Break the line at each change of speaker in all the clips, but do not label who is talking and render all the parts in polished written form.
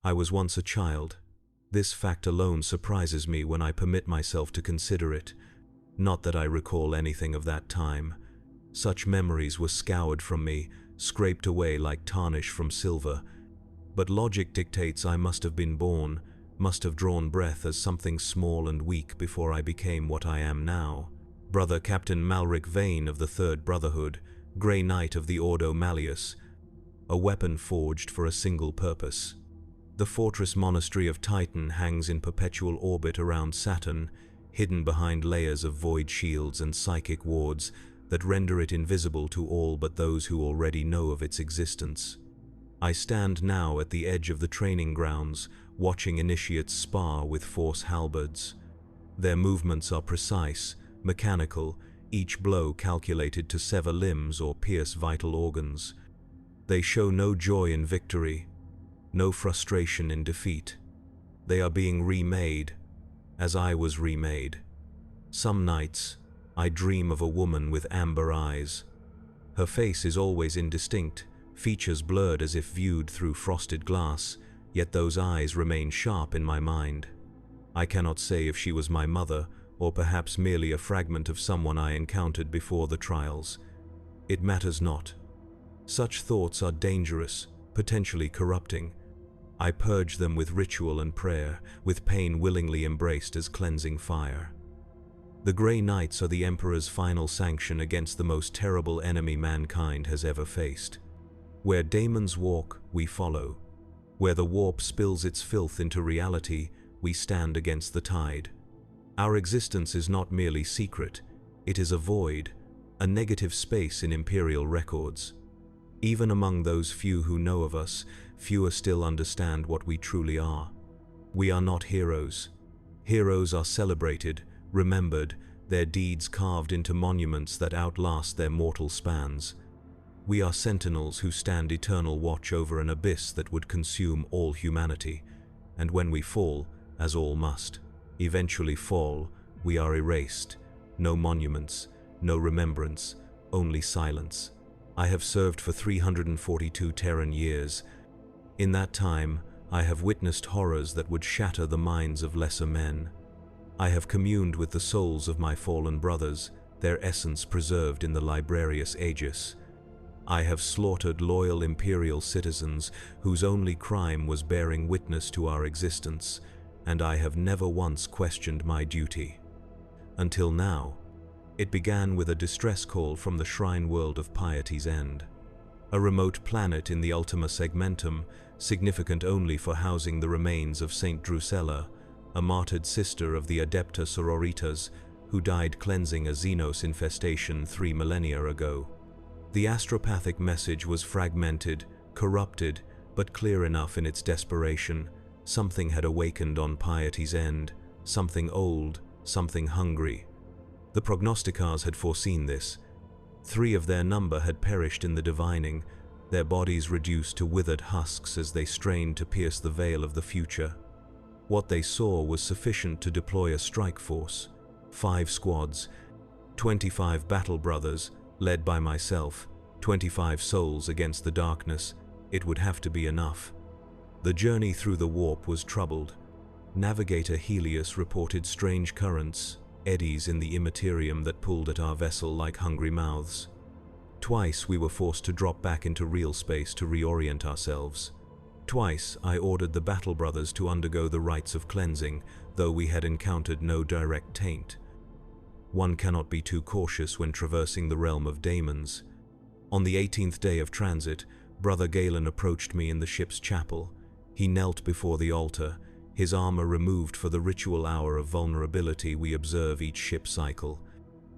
I was once a child. This fact alone surprises me when I permit myself to consider it. Not that I recall anything of that time. Such memories were scoured from me, scraped away like tarnish from silver. But logic dictates I must have been born, must have drawn breath as something small and weak before I became what I am now. Brother Captain Malric Vane of the Third Brotherhood, Grey Knight of the Ordo Malleus, a weapon forged for a single purpose. The fortress monastery of Titan hangs in perpetual orbit around Saturn, hidden behind layers of void shields and psychic wards that render it invisible to all but those who already know of its existence. I stand now at the edge of the training grounds, watching initiates spar with force halberds. Their movements are precise, mechanical, each blow calculated to sever limbs or pierce vital organs. They show no joy in victory, no frustration in defeat. They are being remade, as I was remade. Some nights, I dream of a woman with amber eyes. Her face is always indistinct, features blurred as if viewed through frosted glass, yet those eyes remain sharp in my mind. I cannot say if she was my mother, or perhaps merely a fragment of someone I encountered before the trials. It matters not. Such thoughts are dangerous, potentially corrupting. I purge them with ritual and prayer, with pain willingly embraced as cleansing fire. The Grey Knights are the Emperor's final sanction against the most terrible enemy mankind has ever faced. Where daemons walk, we follow. Where the warp spills its filth into reality, we stand against the tide. Our existence is not merely secret, it is a void, a negative space in Imperial records. Even among those few who know of us, fewer still understand what we truly are. We are not heroes. Heroes are celebrated, remembered, their deeds carved into monuments that outlast their mortal spans. We are sentinels who stand eternal watch over an abyss that would consume all humanity, and when we fall, as all must, eventually fall, we are erased. No monuments, no remembrance, only silence. I have served for 342 Terran years. In that time, I have witnessed horrors that would shatter the minds of lesser men. I have communed with the souls of my fallen brothers, their essence preserved in the Librarius Aegis. I have slaughtered loyal Imperial citizens whose only crime was bearing witness to our existence, and I have never once questioned my duty. Until now. It began with a distress call from the shrine world of Piety's End, a remote planet in the Ultima Segmentum, significant only for housing the remains of Saint Drusilla, a martyred sister of the Adepta Sororitas, who died cleansing a Xenos infestation 3 millennia ago. The astropathic message was fragmented, corrupted, but clear enough in its desperation. Something had awakened on Piety's End, something old, something hungry. The prognosticars had foreseen this. 3 of their number had perished in the divining, their bodies reduced to withered husks as they strained to pierce the veil of the future. What they saw was sufficient to deploy a strike force, 5 squads, 25 battle brothers, led by myself, 25 souls against the darkness. It would have to be enough. The journey through the warp was troubled. Navigator Helios reported strange currents, eddies in the immaterium that pulled at our vessel like hungry mouths. Twice we were forced to drop back into real space to reorient ourselves. Twice I ordered the Battle Brothers to undergo the rites of cleansing, though we had encountered no direct taint. One cannot be too cautious when traversing the realm of daemons. On the 18th day of transit, Brother Galen approached me in the ship's chapel. He knelt before the altar, his armor removed for the ritual hour of vulnerability we observe each ship cycle.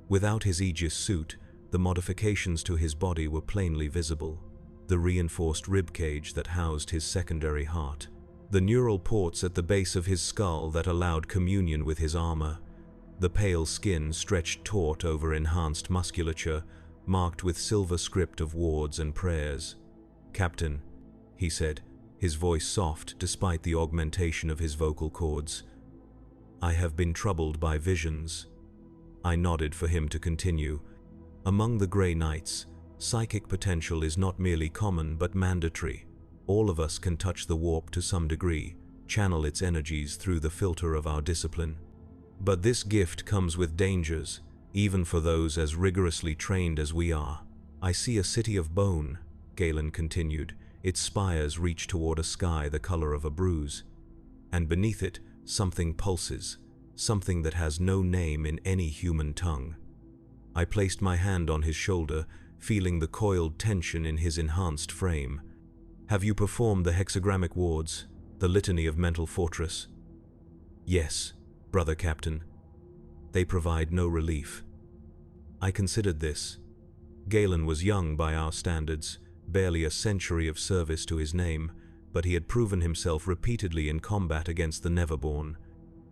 Without his Aegis suit, the modifications to his body were plainly visible. The reinforced ribcage that housed his secondary heart. The neural ports at the base of his skull that allowed communion with his armor. The pale skin stretched taut over enhanced musculature, marked with silver script of wards and prayers. "Captain," he said, his voice soft despite the augmentation of his vocal cords. "I have been troubled by visions." I nodded for him to continue. "Among the Grey Knights, psychic potential is not merely common but mandatory. All of us can touch the warp to some degree, channel its energies through the filter of our discipline. But this gift comes with dangers, even for those as rigorously trained as we are. I see a city of bone, Galen continued. Its spires reach toward a sky the color of a bruise. And beneath it, something pulses, something that has no name in any human tongue. I placed my hand on his shoulder, feeling the coiled tension in his enhanced frame. Have you performed the hexagrammic wards, the litany of mental fortress? Yes, brother captain. They provide no relief. I considered this. Galen was young by our standards, barely a century of service to his name, but he had proven himself repeatedly in combat against the Neverborn.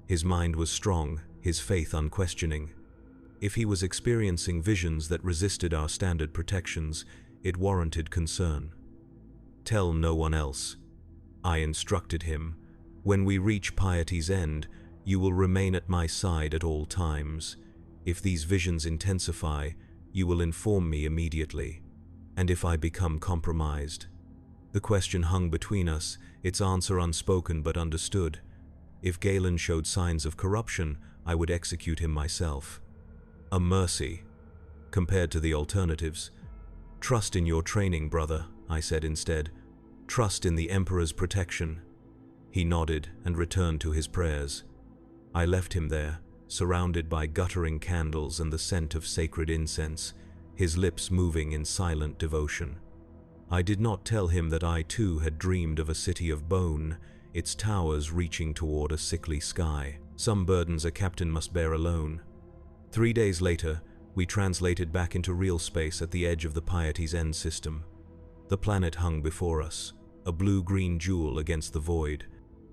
His mind was strong, his faith unquestioning. If he was experiencing visions that resisted our standard protections, it warranted concern. Tell no one else. I instructed him. When we reach piety's end, you will remain at my side at all times. If these visions intensify, you will inform me immediately. And if I become compromised? The question hung between us, its answer unspoken but understood. If Galen showed signs of corruption, I would execute him myself. A mercy, compared to the alternatives. Trust in your training, brother, I said instead. Trust in the Emperor's protection. He nodded and returned to his prayers. I left him there, surrounded by guttering candles and the scent of sacred incense, his lips moving in silent devotion. I did not tell him that I too had dreamed of a city of bone, its towers reaching toward a sickly sky. Some burdens a captain must bear alone. 3 days later, we translated back into real space at the edge of the Piety's End system. The planet hung before us, a blue-green jewel against the void.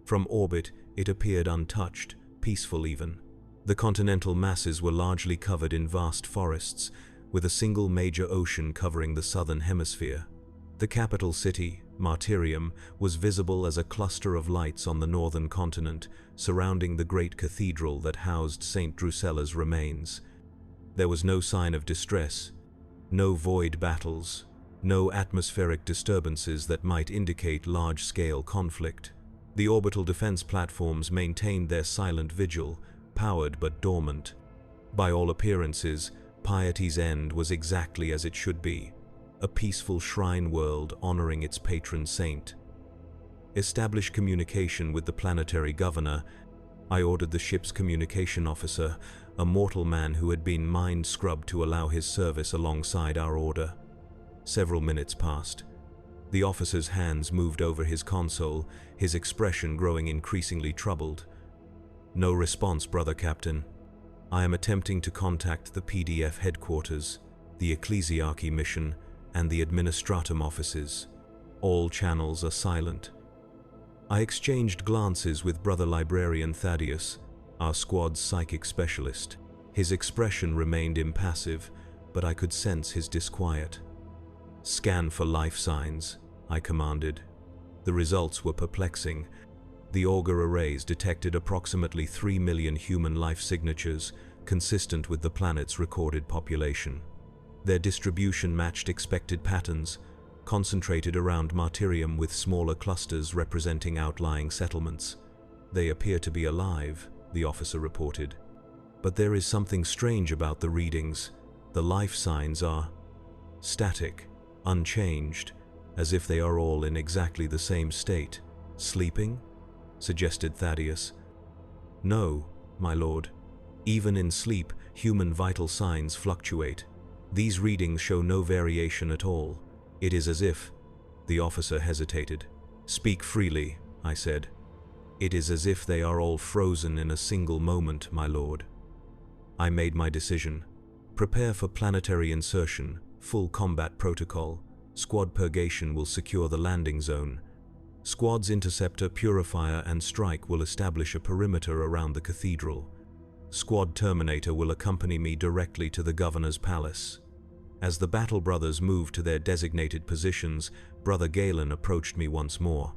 From orbit, it appeared untouched, peaceful even. The continental masses were largely covered in vast forests, with a single major ocean covering the southern hemisphere. The capital city, Martyrium, was visible as a cluster of lights on the northern continent, surrounding the great cathedral that housed Saint Drusella's remains. There was no sign of distress, no void battles, no atmospheric disturbances that might indicate large-scale conflict. The orbital defense platforms maintained their silent vigil, powered but dormant. By all appearances, Piety's End was exactly as it should be, a peaceful shrine world honoring its patron saint. Establish communication with the planetary governor. I ordered the ship's communication officer, a mortal man who had been mind-scrubbed to allow his service alongside our order. Several minutes passed. The officer's hands moved over his console, his expression growing increasingly troubled. No response, brother captain. I am attempting to contact the PDF headquarters, the Ecclesiarchy mission, and the Administratum offices. All channels are silent. I exchanged glances with Brother Librarian Thaddeus, our squad's psychic specialist. His expression remained impassive, but I could sense his disquiet. Scan for life signs, I commanded. The results were perplexing. The auger arrays detected approximately 3 million human life signatures, consistent with the planet's recorded population. Their distribution matched expected patterns, concentrated around Martyrium with smaller clusters representing outlying settlements. They appear to be alive, the officer reported. But there is something strange about the readings. The life signs are static, unchanged, as if they are all in exactly the same state. Sleeping? Suggested Thaddeus. No, my lord. Even in sleep, human vital signs fluctuate. These readings show no variation at all. It is as if... The officer hesitated. Speak freely, I said. It is as if they are all frozen in a single moment, my lord. I made my decision. Prepare for planetary insertion, full combat protocol. Squad purgation will secure the landing zone. Squads Interceptor, Purifier, and Strike will establish a perimeter around the cathedral. Squad Terminator will accompany me directly to the governor's palace. As the Battle Brothers moved to their designated positions, Brother Galen approached me once more.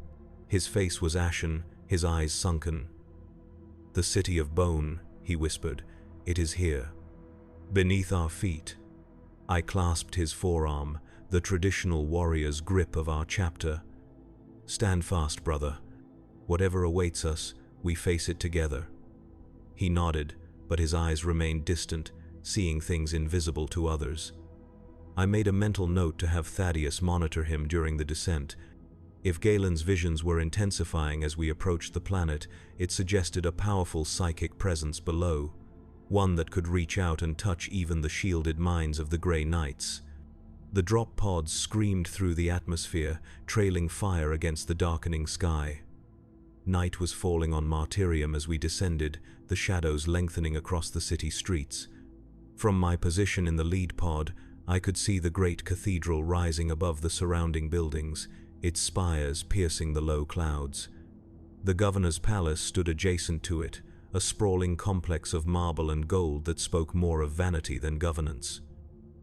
His face was ashen, his eyes sunken. The city of bone, he whispered. It is here. Beneath our feet. I clasped his forearm, the traditional warrior's grip of our chapter. Stand fast, brother. Whatever awaits us, we face it together. He nodded, but his eyes remained distant, seeing things invisible to others. I made a mental note to have Thaddeus monitor him during the descent. If Galen's visions were intensifying as we approached the planet, it suggested a powerful psychic presence below, one that could reach out and touch even the shielded minds of the Grey Knights. The drop pods screamed through the atmosphere, trailing fire against the darkening sky. Night was falling on Martyrium as we descended, the shadows lengthening across the city streets. From my position in the lead pod, I could see the great cathedral rising above the surrounding buildings, its spires piercing the low clouds. The governor's palace stood adjacent to it, a sprawling complex of marble and gold that spoke more of vanity than governance.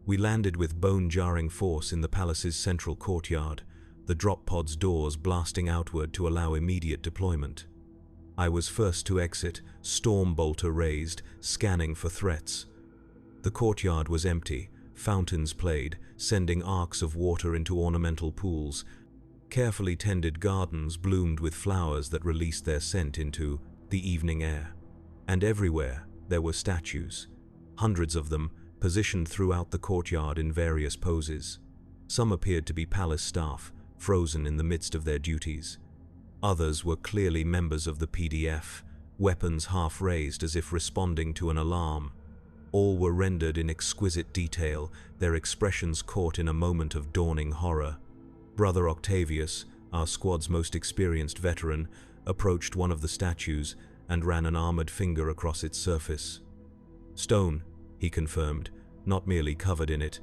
We landed with bone-jarring force in the palace's central courtyard, the drop pod's doors blasting outward to allow immediate deployment. I was first to exit, storm bolter raised, scanning for threats. The courtyard was empty, fountains played, sending arcs of water into ornamental pools. Carefully tended gardens bloomed with flowers that released their scent into the evening air. And everywhere there were statues, hundreds of them, positioned throughout the courtyard in various poses. Some appeared to be palace staff, frozen in the midst of their duties. Others were clearly members of the PDF, weapons half raised as if responding to an alarm. All were rendered in exquisite detail, their expressions caught in a moment of dawning horror. Brother Octavius, our squad's most experienced veteran, approached one of the statues and ran an armored finger across its surface. "Stone," he confirmed, "not merely covered in it,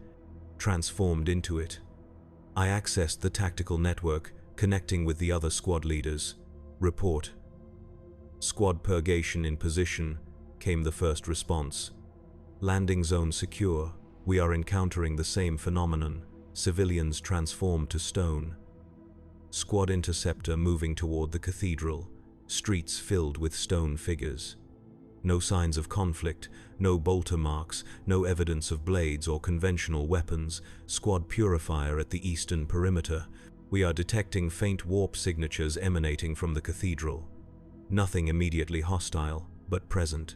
transformed into it." I accessed the tactical network, connecting with the other squad leaders. "Report." "Squad purgation in position," came the first response. "Landing zone secure. We are encountering the same phenomenon, civilians transformed to stone." Squad interceptor moving toward the cathedral, streets filled with stone figures. No signs of conflict, no bolter marks, no evidence of blades or conventional weapons. Squad purifier at the eastern perimeter. We are detecting faint warp signatures emanating from the cathedral. Nothing immediately hostile, but present.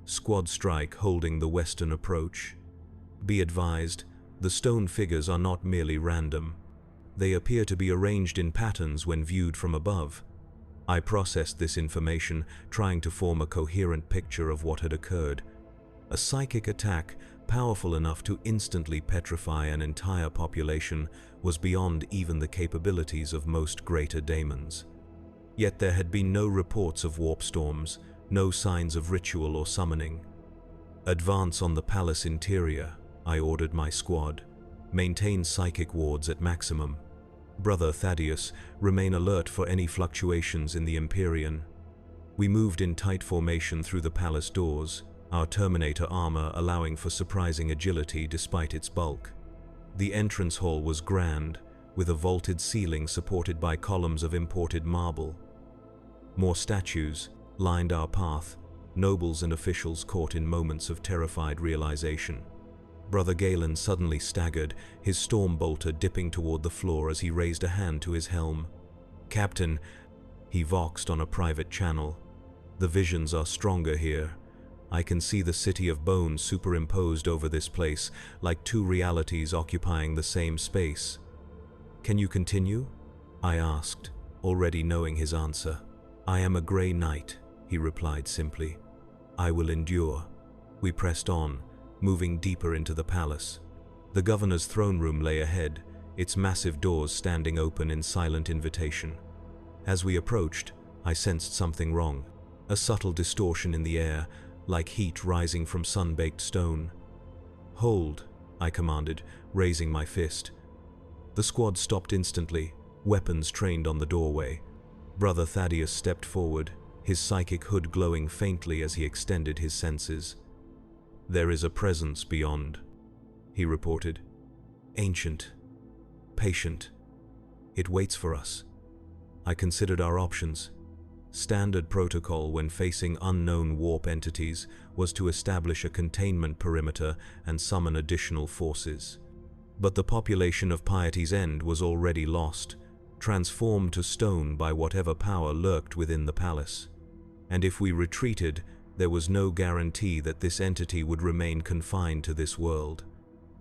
Squad strike holding the western approach. Be advised, the stone figures are not merely random. They appear to be arranged in patterns when viewed from above. I processed this information, trying to form a coherent picture of what had occurred. A psychic attack, powerful enough to instantly petrify an entire population, was beyond even the capabilities of most greater daemons. Yet there had been no reports of warp storms, no signs of ritual or summoning. "Advance on the palace interior," I ordered my squad. "Maintain psychic wards at maximum. Brother Thaddeus, remain alert for any fluctuations in the Imperium." We moved in tight formation through the palace doors, our Terminator armor allowing for surprising agility despite its bulk. The entrance hall was grand, with a vaulted ceiling supported by columns of imported marble. More statues lined our path, nobles and officials caught in moments of terrified realization. Brother Galen suddenly staggered, his storm bolter dipping toward the floor as he raised a hand to his helm. "Captain," he voxed on a private channel, "the visions are stronger here. I can see the city of bones superimposed over this place, like two realities occupying the same space." "Can you continue?" I asked, already knowing his answer. "I am a Grey Knight," he replied simply. "I will endure." We pressed on, moving deeper into the palace. The governor's throne room lay ahead, its massive doors standing open in silent invitation. As we approached, I sensed something wrong, a subtle distortion in the air, like heat rising from sun-baked stone. "Hold," I commanded, raising my fist. The squad stopped instantly, weapons trained on the doorway. Brother Thaddeus stepped forward, his psychic hood glowing faintly as he extended his senses. "There is a presence beyond," he reported. "Ancient, patient. It waits for us." I considered our options. Standard protocol when facing unknown warp entities was to establish a containment perimeter and summon additional forces. But the population of Piety's End was already lost. transformed to stone by whatever power lurked within the palace. And if we retreated, there was no guarantee that this entity would remain confined to this world.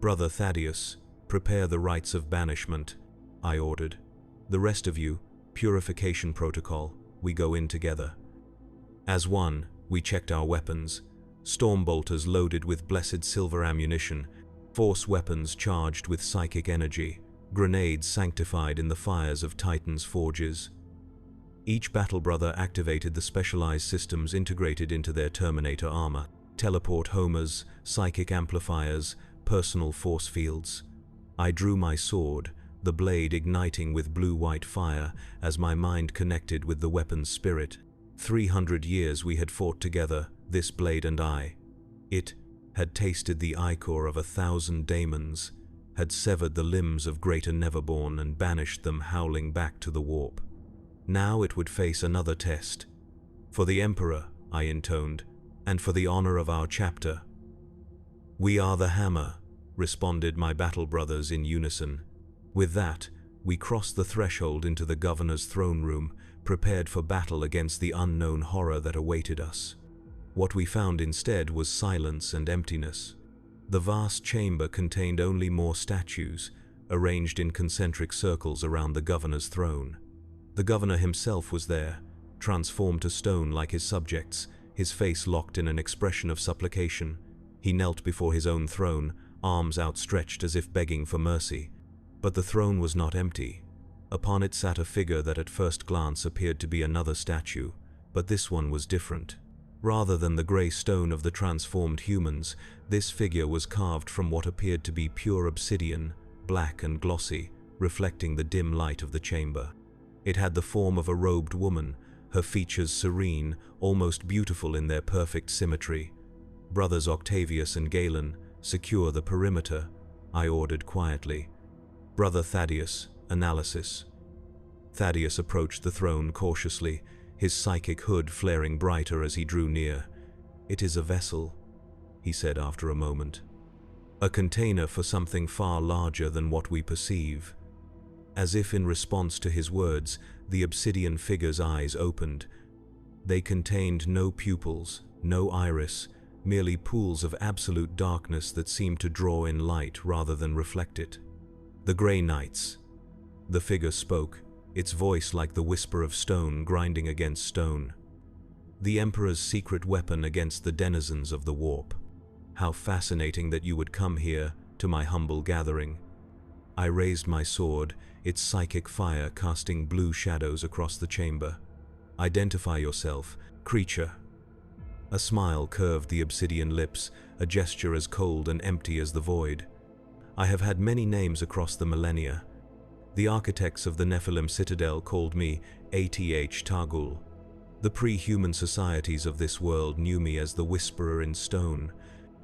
"Brother Thaddeus, prepare the rites of banishment," I ordered. "The rest of you, purification protocol, we go in together." As one, we checked our weapons. Storm bolters loaded with blessed silver ammunition, force weapons charged with psychic energy, grenades sanctified in the fires of Titan's forges. Each battle brother activated the specialized systems integrated into their Terminator armor: teleport homers, psychic amplifiers, personal force fields. I drew my sword, the blade igniting with blue-white fire as my mind connected with the weapon's spirit. 300 years we had fought together, this blade and I. It had tasted the ichor of 1,000 daemons, had severed the limbs of greater Neverborn and banished them howling back to the warp. Now it would face another test. "For the Emperor," I intoned, "and for the honor of our chapter." "We are the hammer," responded my battle brothers in unison. With that, we crossed the threshold into the governor's throne room, prepared for battle against the unknown horror that awaited us. What we found instead was silence and emptiness. The vast chamber contained only more statues, arranged in concentric circles around the governor's throne. The governor himself was there, transformed to stone like his subjects, his face locked in an expression of supplication. He knelt before his own throne, arms outstretched as if begging for mercy. But the throne was not empty. Upon it sat a figure that at first glance appeared to be another statue, but this one was different. Rather than the grey stone of the transformed humans, this figure was carved from what appeared to be pure obsidian, black and glossy, reflecting the dim light of the chamber. It had the form of a robed woman, her features serene, almost beautiful in their perfect symmetry. "Brothers Octavius and Galen, secure the perimeter," I ordered quietly. "Brother Thaddeus, analysis." Thaddeus approached the throne cautiously, his psychic hood flaring brighter as he drew near. "It is a vessel," he said after a moment. "A container for something far larger than what we perceive." As if in response to his words, the obsidian figure's eyes opened. They contained no pupils, no iris, merely pools of absolute darkness that seemed to draw in light rather than reflect it. "The Grey Knights." The figure spoke, its voice like the whisper of stone grinding against stone. "The Emperor's secret weapon against the denizens of the warp. How fascinating that you would come here, to my humble gathering." I raised my sword, its psychic fire casting blue shadows across the chamber. "Identify yourself, creature." A smile curved the obsidian lips, a gesture as cold and empty as the void. "I have had many names across the millennia. The architects of the Nephilim Citadel called me Ath Targul. The pre-human societies of this world knew me as the Whisperer in Stone.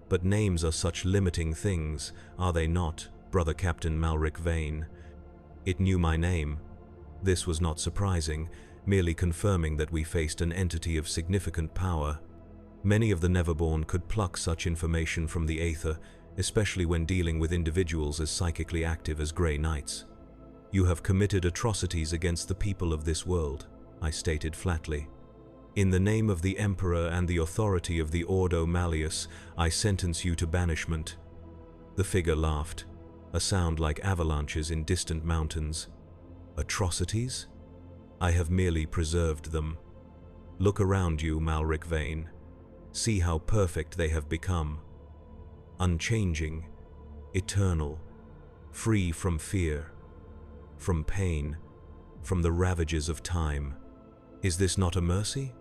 But names are such limiting things, are they not, Brother Captain Malric Vane? It knew my name. This was not surprising, merely confirming that we faced an entity of significant power. Many of the Neverborn could pluck such information from the Aether, especially when dealing with individuals as psychically active as Grey Knights. "You have committed atrocities against the people of this world," I stated flatly. "In the name of the Emperor and the authority of the Ordo Malleus, I sentence you to banishment." The figure laughed, a sound like avalanches in distant mountains. "Atrocities? I have merely preserved them. Look around you, Malric Vane. See how perfect they have become. Unchanging, eternal, free from fear, from pain, from the ravages of time. Is this not a mercy?"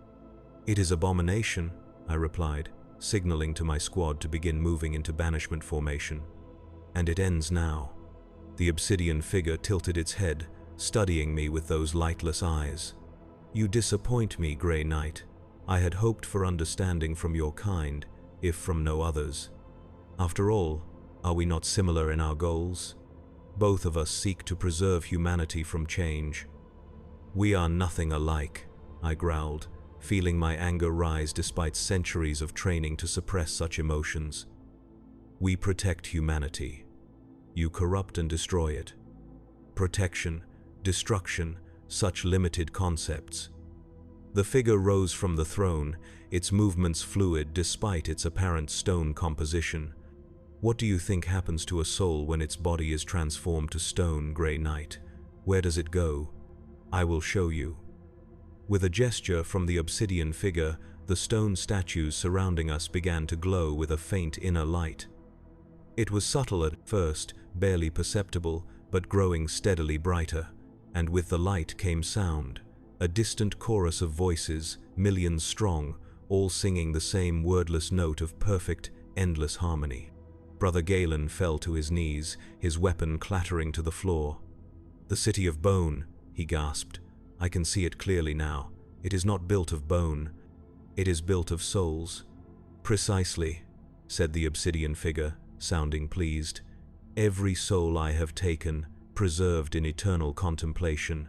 "It is abomination," I replied, signaling to my squad to begin moving into banishment formation. "And it ends now." The obsidian figure tilted its head, studying me with those lightless eyes. "You disappoint me, Grey Knight. I had hoped for understanding from your kind, if from no others. After all, are we not similar in our goals? Both of us seek to preserve humanity from change." "We are nothing alike," I growled, feeling my anger rise despite centuries of training to suppress such emotions. "We protect humanity. You corrupt and destroy it. Protection, destruction, such limited concepts. The figure rose from the throne, its movements fluid despite its apparent stone composition. What do you think happens to a soul when its body is transformed to stone, Grey Knight? Where does it go? I will show you. With a gesture from the obsidian figure, the stone statues surrounding us began to glow with a faint inner light. It was subtle at first, barely perceptible, but growing steadily brighter, and with the light came sound, a distant chorus of voices, millions strong, all singing the same wordless note of perfect, endless harmony. Brother Galen fell to his knees, his weapon clattering to the floor. "The city of bone," he gasped. "I can see it clearly now. It is not built of bone. It is built of souls." "Precisely," said the obsidian figure, sounding pleased. "Every soul I have taken, preserved in eternal contemplation.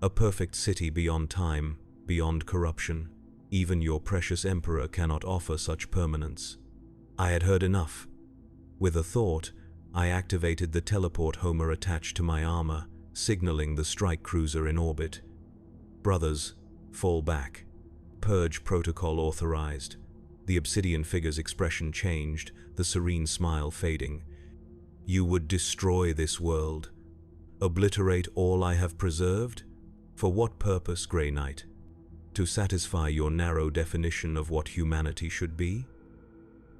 A perfect city beyond time, beyond corruption. Even your precious emperor cannot offer such permanence." I had heard enough. With a thought, I activated the teleport homer attached to my armor, signaling the strike cruiser in orbit. "Brothers, fall back. Purge protocol authorized." The obsidian figure's expression changed, the serene smile fading. "You would destroy this world? Obliterate all I have preserved? For what purpose, Grey Knight? To satisfy your narrow definition of what humanity should be?"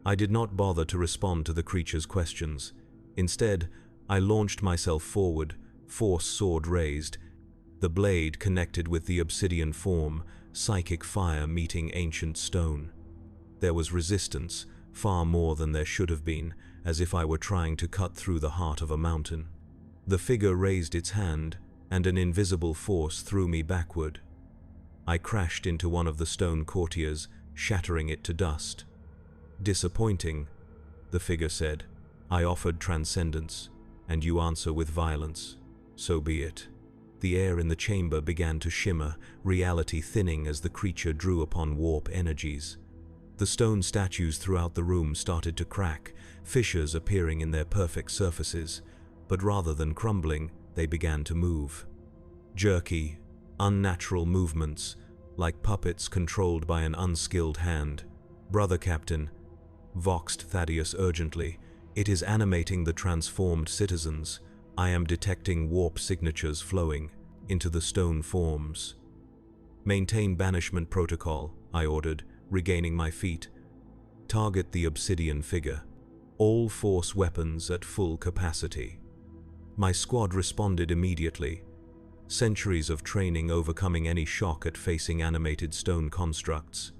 I did not bother to respond to the creature's questions. Instead, I launched myself forward, force sword raised. The blade connected with the obsidian form, psychic fire meeting ancient stone. There was resistance, far more than there should have been, as if I were trying to cut through the heart of a mountain. The figure raised its hand, and an invisible force threw me backward. I crashed into one of the stone courtiers, shattering it to dust. "Disappointing," the figure said. "I offered transcendence, and you answer with violence. So be it." The air in the chamber began to shimmer, reality thinning as the creature drew upon warp energies. The stone statues throughout the room started to crack, fissures appearing in their perfect surfaces, but rather than crumbling, they began to move. Jerky, unnatural movements, like puppets controlled by an unskilled hand. "Brother Captain," voxed Thaddeus urgently, "it is animating the transformed citizens. I am detecting warp signatures flowing into the stone forms." "Maintain banishment protocol," I ordered, regaining my feet. "Target the obsidian figure. All force weapons at full capacity." My squad responded immediately. Centuries of training overcoming any shock at facing animated stone constructs.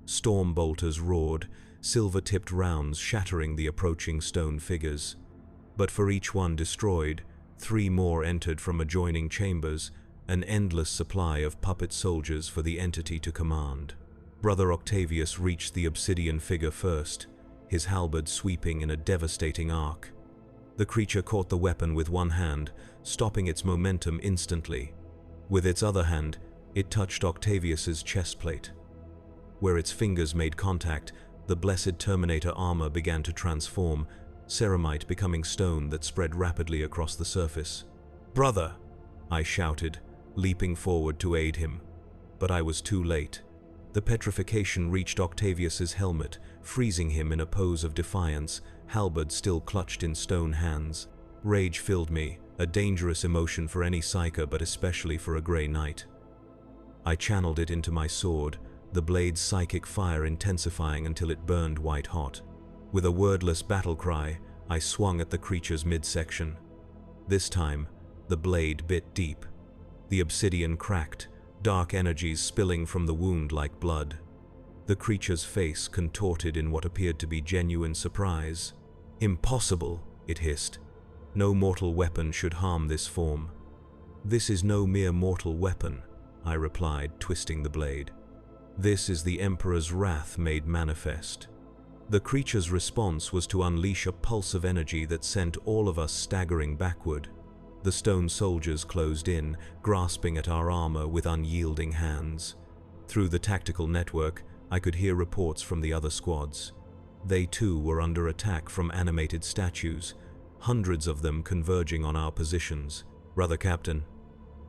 Storm bolters roared, silver-tipped rounds shattering the approaching stone figures. But for each one destroyed, 3 more entered from adjoining chambers, an endless supply of puppet soldiers for the entity to command. Brother Octavius reached the obsidian figure first, his halberd sweeping in a devastating arc. The creature caught the weapon with one hand, stopping its momentum instantly. With its other hand, it touched Octavius's chestplate. Where its fingers made contact, the blessed Terminator armor began to transform, ceramite becoming stone that spread rapidly across the surface. "Brother!" I shouted, leaping forward to aid him. But I was too late. The petrification reached Octavius's helmet, freezing him in a pose of defiance, halberd still clutched in stone hands. Rage filled me, a dangerous emotion for any psyker but especially for a Grey Knight. I channeled it into my sword, the blade's psychic fire intensifying until it burned white hot. With a wordless battle cry, I swung at the creature's midsection. This time, the blade bit deep. The obsidian cracked, dark energies spilling from the wound like blood. The creature's face contorted in what appeared to be genuine surprise. "Impossible," it hissed. "No mortal weapon should harm this form." "This is no mere mortal weapon," I replied, twisting the blade. "This is the Emperor's wrath made manifest." The creature's response was to unleash a pulse of energy that sent all of us staggering backward. The stone soldiers closed in, grasping at our armor with unyielding hands. Through the tactical network, I could hear reports from the other squads. They too were under attack from animated statues, hundreds of them converging on our positions. "Brother Captain,"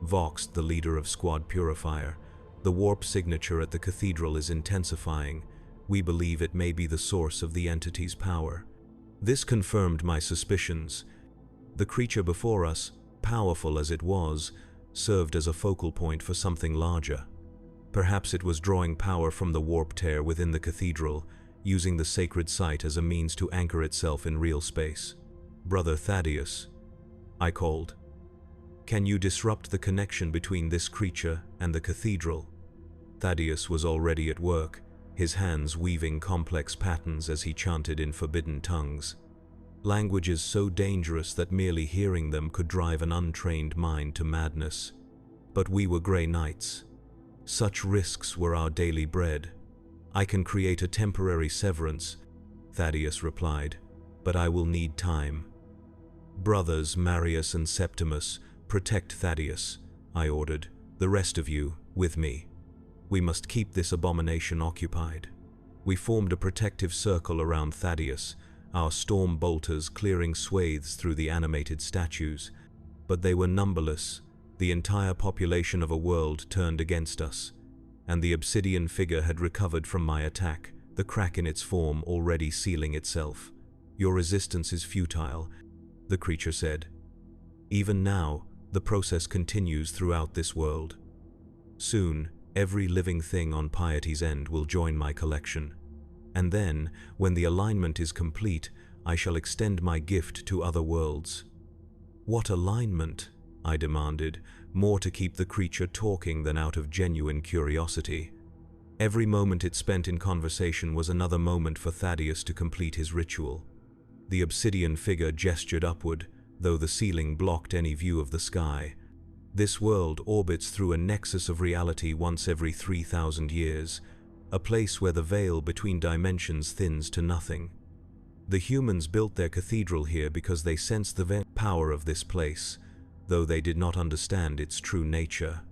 Voxed, the leader of Squad Purifier. "The warp signature at the cathedral is intensifying. We believe it may be the source of the entity's power." This confirmed my suspicions. The creature before us, powerful as it was, served as a focal point for something larger. Perhaps it was drawing power from the warp tear within the cathedral, using the sacred site as a means to anchor itself in real space. "Brother Thaddeus," I called. "Can you disrupt the connection between this creature and the cathedral?" Thaddeus was already at work, his hands weaving complex patterns as he chanted in forbidden tongues. Languages so dangerous that merely hearing them could drive an untrained mind to madness. But we were Grey Knights. Such risks were our daily bread. "I can create a temporary severance," Thaddeus replied, "but I will need time." "Brothers Marius and Septimus, protect Thaddeus," I ordered. "The rest of you, with me. We must keep this abomination occupied." We formed a protective circle around Thaddeus, our storm bolters clearing swathes through the animated statues. But they were numberless. The entire population of a world turned against us, and the obsidian figure had recovered from my attack, the crack in its form already sealing itself. "Your resistance is futile," the creature said. "Even now, the process continues throughout this world. Soon, every living thing on Piety's End will join my collection. And then, when the alignment is complete, I shall extend my gift to other worlds." "What alignment?" I demanded, more to keep the creature talking than out of genuine curiosity. Every moment it spent in conversation was another moment for Thaddeus to complete his ritual. The obsidian figure gestured upward, though the ceiling blocked any view of the sky. "This world orbits through a nexus of reality once every 3,000 years, a place where the veil between dimensions thins to nothing. The humans built their cathedral here because they sensed the power of this place, though they did not understand its true nature.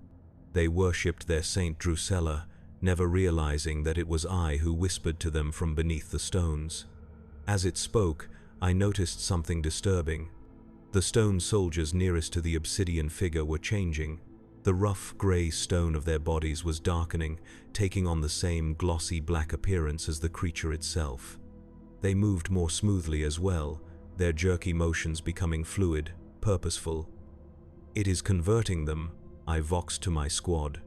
They worshipped their Saint Drusilla, never realizing that it was I who whispered to them from beneath the stones." As it spoke, I noticed something disturbing. The stone soldiers nearest to the obsidian figure were changing. The rough gray stone of their bodies was darkening, taking on the same glossy black appearance as the creature itself. They moved more smoothly as well, their jerky motions becoming fluid, purposeful. "It is converting them," I voxed to my squad.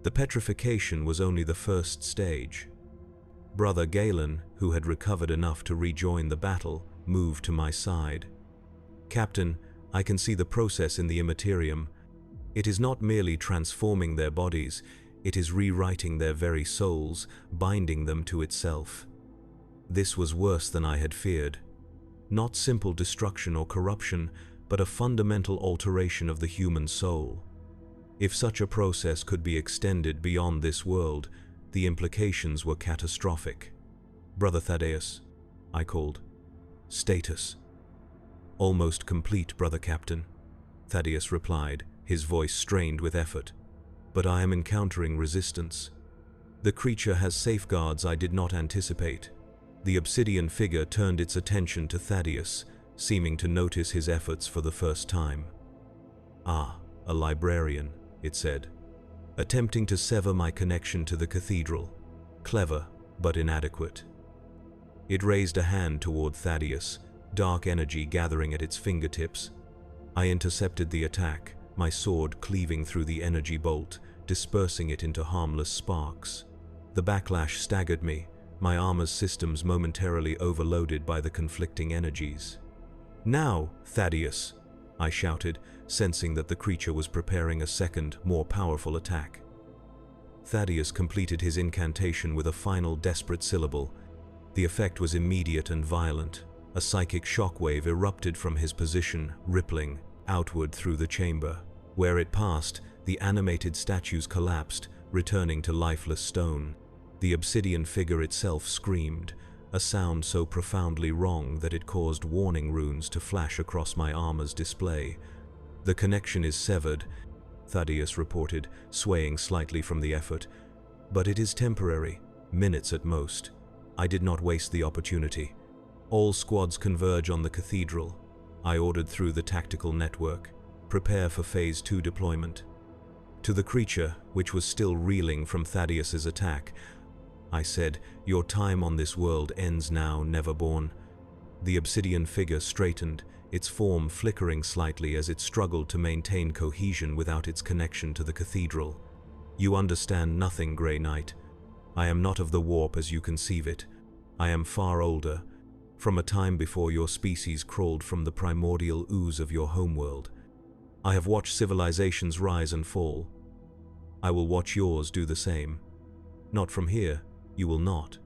The petrification was only the first stage. Brother Galen, who had recovered enough to rejoin the battle, moved to my side. "Captain, I can see the process in the Imperium. It is not merely transforming their bodies, it is rewriting their very souls, binding them to itself." This was worse than I had feared. Not simple destruction or corruption, but a fundamental alteration of the human soul. If such a process could be extended beyond this world, the implications were catastrophic. "Brother Thaddeus," I called. "Status." "Almost complete, Brother Captain," Thaddeus replied, his voice strained with effort. "But I am encountering resistance. The creature has safeguards I did not anticipate." The obsidian figure turned its attention to Thaddeus, seeming to notice his efforts for the first time. "Ah, a librarian," it said, "attempting to sever my connection to the cathedral. Clever, but inadequate." It raised a hand toward Thaddeus, dark energy gathering at its fingertips. I intercepted the attack, my sword cleaving through the energy bolt, dispersing it into harmless sparks. The backlash staggered me, my armor's systems momentarily overloaded by the conflicting energies. "Now, Thaddeus!" I shouted, sensing that the creature was preparing a second, more powerful attack. Thaddeus completed his incantation with a final desperate syllable. The effect was immediate and violent. A psychic shockwave erupted from his position, rippling outward through the chamber. Where it passed, the animated statues collapsed, returning to lifeless stone. The obsidian figure itself screamed, a sound so profoundly wrong that it caused warning runes to flash across my armor's display. "The connection is severed," Thaddeus reported, swaying slightly from the effort. "But it is temporary, minutes at most. I did not waste the opportunity. All squads converge on the cathedral," I ordered through the tactical network. "Prepare for Phase 2 deployment." To the creature, which was still reeling from Thaddeus's attack, I said, "Your time on this world ends now, Neverborn." The obsidian figure straightened, its form flickering slightly as it struggled to maintain cohesion without its connection to the cathedral. "You understand nothing, Grey Knight. I am not of the warp as you conceive it. I am far older, from a time before your species crawled from the primordial ooze of your homeworld. I have watched civilizations rise and fall. I will watch yours do the same. Not from here, you will not,"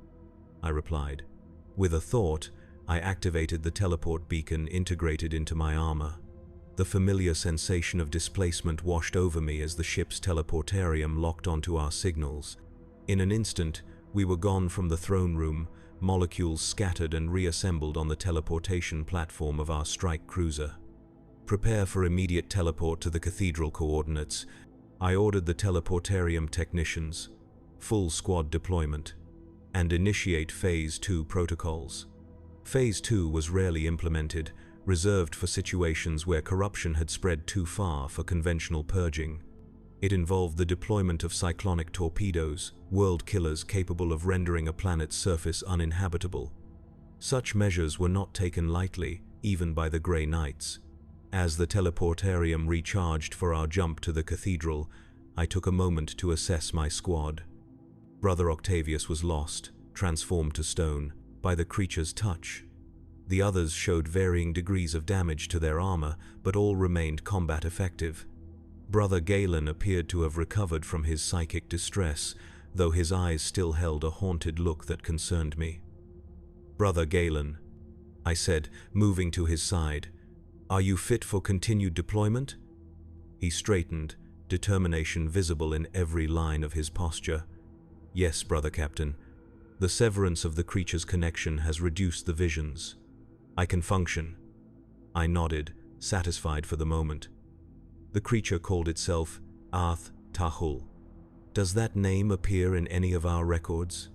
I replied. With a thought, I activated the teleport beacon integrated into my armor. The familiar sensation of displacement washed over me as the ship's teleportarium locked onto our signals. In an instant, we were gone from the throne room, molecules scattered and reassembled on the teleportation platform of our strike cruiser. "Prepare for immediate teleport to the cathedral coordinates," I ordered the teleportarium technicians. "Full squad deployment. And initiate Phase 2 protocols." Phase 2 was rarely implemented, reserved for situations where corruption had spread too far for conventional purging. It involved the deployment of cyclonic torpedoes, world killers capable of rendering a planet's surface uninhabitable. Such measures were not taken lightly, even by the Grey Knights. As the teleportarium recharged for our jump to the cathedral, I took a moment to assess my squad. Brother Octavius was lost, transformed to stone, by the creature's touch. The others showed varying degrees of damage to their armor, but all remained combat effective. Brother Galen appeared to have recovered from his psychic distress, though his eyes still held a haunted look that concerned me. "Brother Galen," I said, moving to his side, "are you fit for continued deployment?" He straightened, determination visible in every line of his posture. "Yes, Brother Captain. The severance of the creature's connection has reduced the visions. I can function." I nodded, satisfied for the moment. The creature called itself Arth Tahul. "Does that name appear in any of our records?"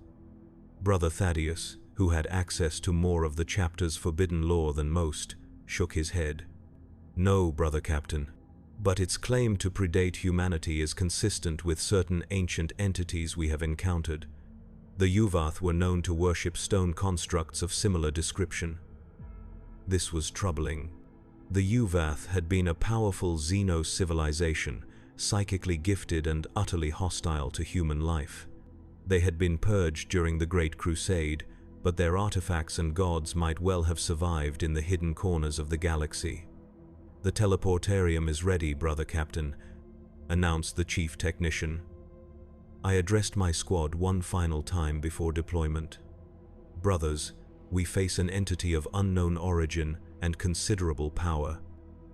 Brother Thaddeus, who had access to more of the chapter's forbidden lore than most, shook his head. "No, Brother Captain, but its claim to predate humanity is consistent with certain ancient entities we have encountered. The Yuvath were known to worship stone constructs of similar description." This was troubling. The Yuvath had been a powerful Xenos civilization, psychically gifted and utterly hostile to human life. They had been purged during the Great Crusade, but their artifacts and gods might well have survived in the hidden corners of the galaxy. "The teleportarium is ready, Brother Captain," announced the chief technician. I addressed my squad one final time before deployment. "Brothers, we face an entity of unknown origin and considerable power.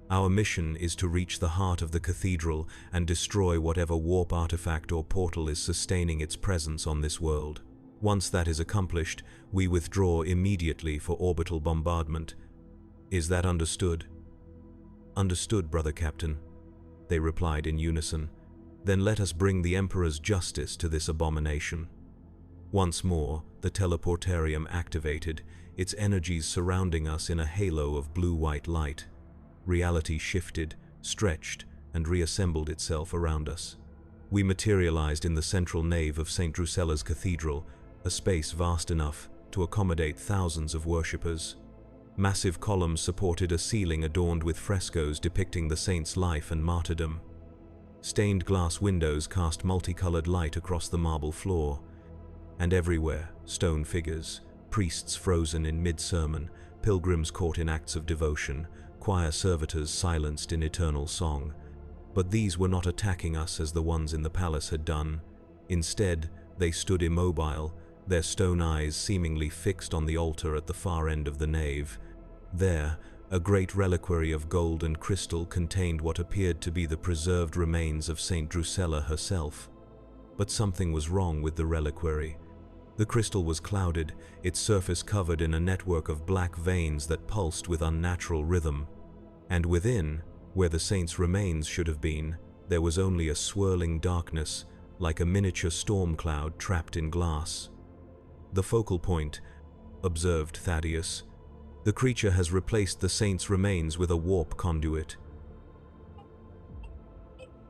Our mission is to reach the heart of the cathedral and destroy whatever warp artifact or portal is sustaining its presence on this world. Once that is accomplished, we withdraw immediately for orbital bombardment. Is that understood?" "Understood, Brother Captain," they replied in unison. "Then let us bring the Emperor's justice to this abomination." Once more, the teleportarium activated, its energies surrounding us in a halo of blue-white light. Reality shifted, stretched, and reassembled itself around us. We materialized in the central nave of St. Drusella's cathedral, a space vast enough to accommodate thousands of worshippers. Massive columns supported a ceiling adorned with frescoes depicting the saint's life and martyrdom. Stained glass windows cast multicolored light across the marble floor, and everywhere, stone figures, priests frozen in mid-sermon, pilgrims caught in acts of devotion, choir servitors silenced in eternal song. But these were not attacking us as the ones in the palace had done. Instead, they stood immobile, their stone eyes seemingly fixed on the altar at the far end of the nave. There, a great reliquary of gold and crystal contained what appeared to be the preserved remains of St. Drusella herself. But something was wrong with the reliquary. The crystal was clouded, its surface covered in a network of black veins that pulsed with unnatural rhythm. And within, where the saint's remains should have been, there was only a swirling darkness, like a miniature storm cloud trapped in glass. "The focal point," observed Thaddeus. "The creature has replaced the saint's remains with a warp conduit."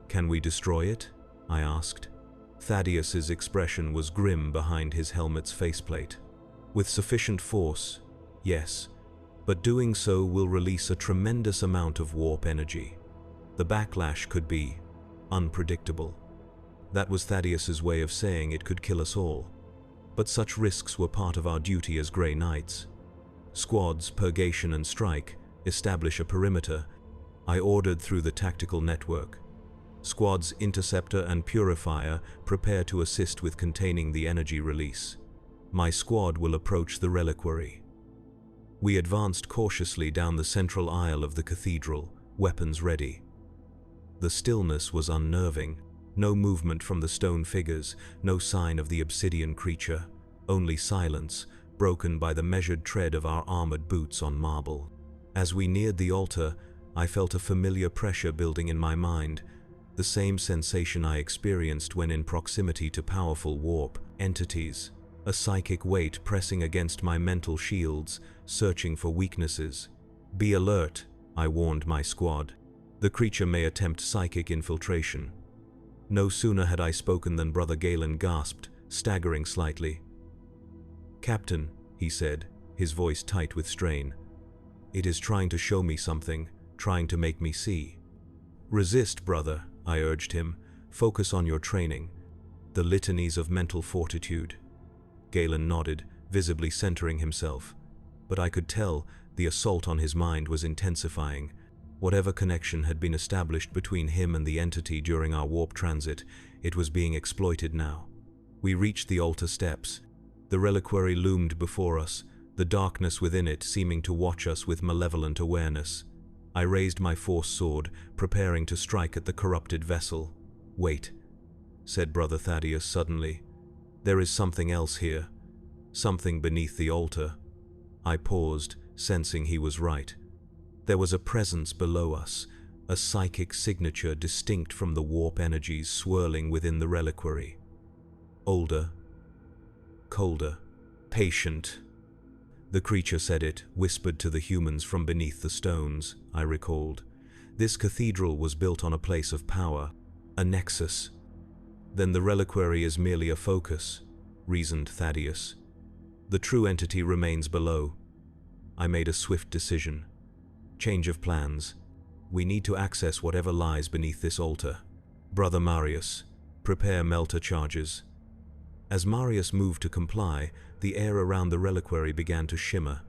Can we destroy it? I asked. Thaddeus's expression was grim behind his helmet's faceplate. With sufficient force, yes, but doing so will release a tremendous amount of warp energy. The backlash could be unpredictable. That was Thaddeus's way of saying it could kill us all. But such risks were part of our duty as Grey Knights. Squads, purgation and strike, establish a perimeter. I ordered through the tactical network. Squads Interceptor and Purifier prepare to assist with containing the energy release. My squad will approach the reliquary. We advanced cautiously down the central aisle of the cathedral, weapons ready. The stillness was unnerving. No movement from the stone figures, no sign of the obsidian creature, only silence, broken by the measured tread of our armored boots on marble. As we neared the altar, I felt a familiar pressure building in my mind, the same sensation I experienced when in proximity to powerful warp entities, a psychic weight pressing against my mental shields, searching for weaknesses. Be alert, I warned my squad. The creature may attempt psychic infiltration. No sooner had I spoken than Brother Galen gasped, staggering slightly. "Captain," he said, his voice tight with strain. "It is trying to show me something, trying to make me see." "Resist, brother," I urged him. "Focus on your training. The litanies of mental fortitude." Galen nodded, visibly centering himself. But I could tell the assault on his mind was intensifying. Whatever connection had been established between him and the entity during our warp transit, it was being exploited now. We reached the altar steps. The reliquary loomed before us, the darkness within it seeming to watch us with malevolent awareness. I raised my force sword, preparing to strike at the corrupted vessel. "Wait," said Brother Thaddeus suddenly. "There is something else here. Something beneath the altar." I paused, sensing he was right. There was a presence below us, a psychic signature distinct from the warp energies swirling within the reliquary. Older, colder, patient. The creature said it, whispered to the humans from beneath the stones, I recalled. This cathedral was built on a place of power, a nexus. Then the reliquary is merely a focus, reasoned Thaddeus. The true entity remains below. I made a swift decision. Change of plans. We need to access whatever lies beneath this altar. Brother Marius, prepare melter charges. As Marius moved to comply, the air around the reliquary began to shimmer.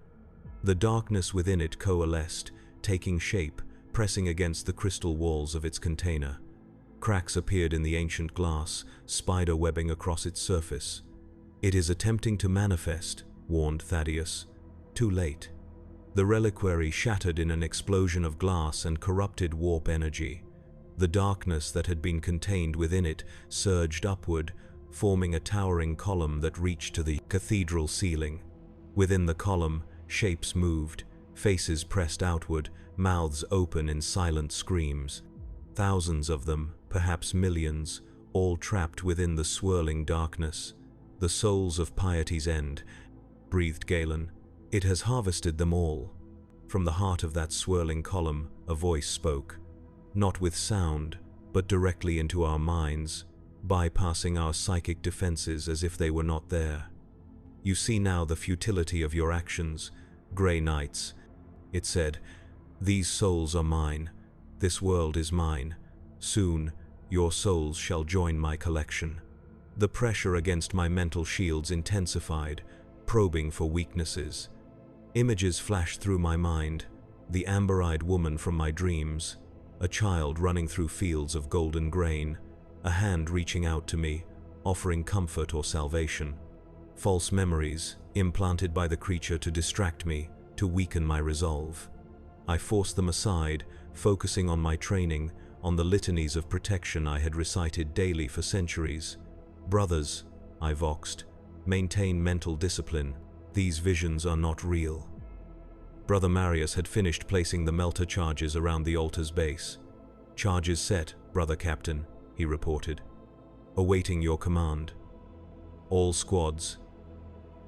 The darkness within it coalesced, taking shape, pressing against the crystal walls of its container. Cracks appeared in the ancient glass, spider webbing across its surface. "It is attempting to manifest," warned Thaddeus. Too late. The reliquary shattered in an explosion of glass and corrupted warp energy. The darkness that had been contained within it surged upward, forming a towering column that reached to the cathedral ceiling. Within the column, shapes moved, faces pressed outward, mouths open in silent screams. Thousands of them, perhaps millions, all trapped within the swirling darkness. "The souls of piety's end," breathed Galen. "It has harvested them all." From the heart of that swirling column, a voice spoke. Not with sound, but directly into our minds, bypassing our psychic defenses as if they were not there. "You see now the futility of your actions, Grey Knights," it said. "These souls are mine. This world is mine. Soon, your souls shall join my collection." The pressure against my mental shields intensified, probing for weaknesses. Images flashed through my mind, the amber-eyed woman from my dreams, a child running through fields of golden grain, a hand reaching out to me, offering comfort or salvation. False memories, implanted by the creature to distract me, to weaken my resolve. I forced them aside, focusing on my training, on the litanies of protection I had recited daily for centuries. "Brothers," I voxed, "maintain mental discipline. These visions are not real." Brother Marius had finished placing the melter charges around the altar's base. "Charges set, Brother Captain," he reported. "Awaiting your command." "All squads,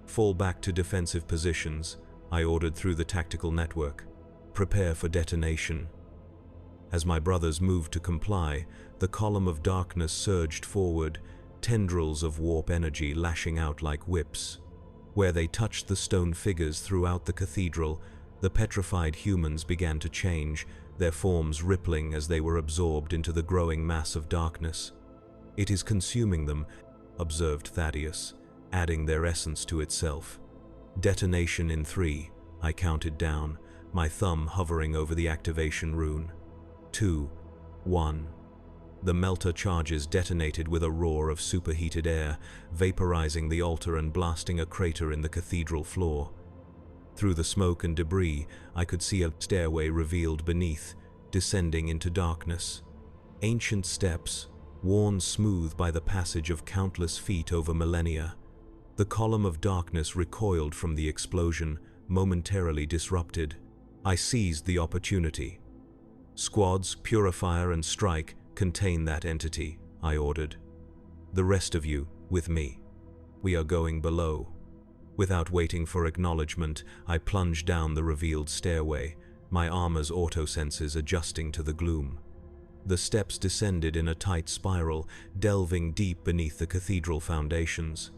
fall back to defensive positions," I ordered through the tactical network. "Prepare for detonation." As my brothers moved to comply, the column of darkness surged forward, tendrils of warp energy lashing out like whips. Where they touched the stone figures throughout the cathedral, the petrified humans began to change, their forms rippling as they were absorbed into the growing mass of darkness. "It is consuming them," observed Thaddeus, adding their essence to itself. "Detonation in 3, I counted down, my thumb hovering over the activation rune. 2, 1. The melter charges detonated with a roar of superheated air, vaporizing the altar and blasting a crater in the cathedral floor. Through the smoke and debris, I could see a stairway revealed beneath, descending into darkness. Ancient steps, worn smooth by the passage of countless feet over millennia. The column of darkness recoiled from the explosion, momentarily disrupted. I seized the opportunity. "Squads, Purifier and Strike, contain that entity," I ordered. "The rest of you, with me. We are going below." Without waiting for acknowledgement, I plunged down the revealed stairway, my armor's auto-senses adjusting to the gloom. The steps descended in a tight spiral, delving deep beneath the cathedral foundations.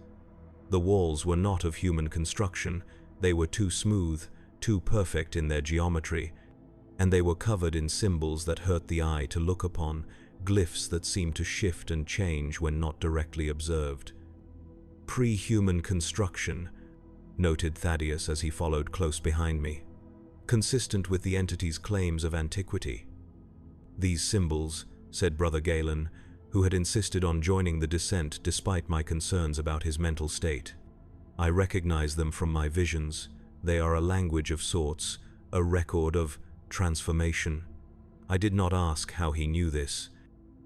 The walls were not of human construction, they were too smooth, too perfect in their geometry, and they were covered in symbols that hurt the eye to look upon, glyphs that seemed to shift and change when not directly observed. "Pre-human construction," noted Thaddeus as he followed close behind me, "consistent with the entity's claims of antiquity." "These symbols," said Brother Galen, who had insisted on joining the descent despite my concerns about his mental state. "I recognize them from my visions. They are a language of sorts, a record of transformation." I did not ask how he knew this.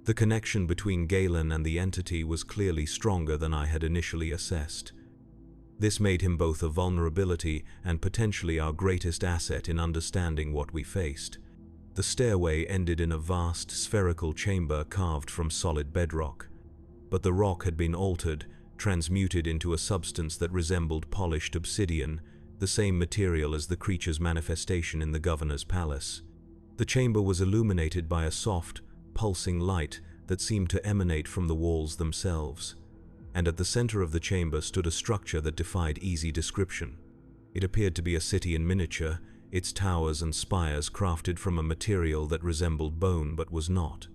The connection between Galen and the entity was clearly stronger than I had initially assessed. This made him both a vulnerability and potentially our greatest asset in understanding what we faced. The stairway ended in a vast, spherical chamber carved from solid bedrock. But the rock had been altered, transmuted into a substance that resembled polished obsidian, the same material as the creature's manifestation in the governor's palace. The chamber was illuminated by a soft, pulsing light that seemed to emanate from the walls themselves. And at the center of the chamber stood a structure that defied easy description. It appeared to be a city in miniature, its towers and spires crafted from a material that resembled bone but was not.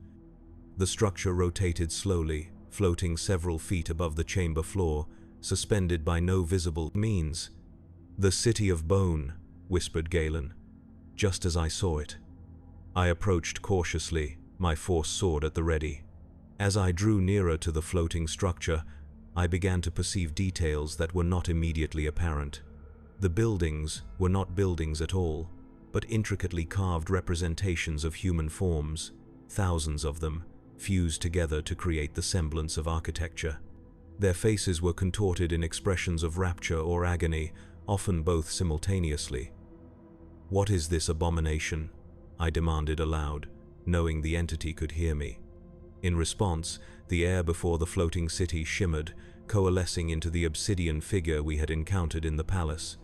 The structure rotated slowly, floating several feet above the chamber floor, suspended by no visible means. "The City of Bone," whispered Galen, just as I saw it. I approached cautiously, my force sword at the ready. As I drew nearer to the floating structure, I began to perceive details that were not immediately apparent. The buildings were not buildings at all, but intricately carved representations of human forms, thousands of them, fused together to create the semblance of architecture. Their faces were contorted in expressions of rapture or agony, often both simultaneously. "What is this abomination?" I demanded aloud, knowing the entity could hear me. In response, the air before the floating city shimmered, coalescing into the obsidian figure we had encountered in the palace.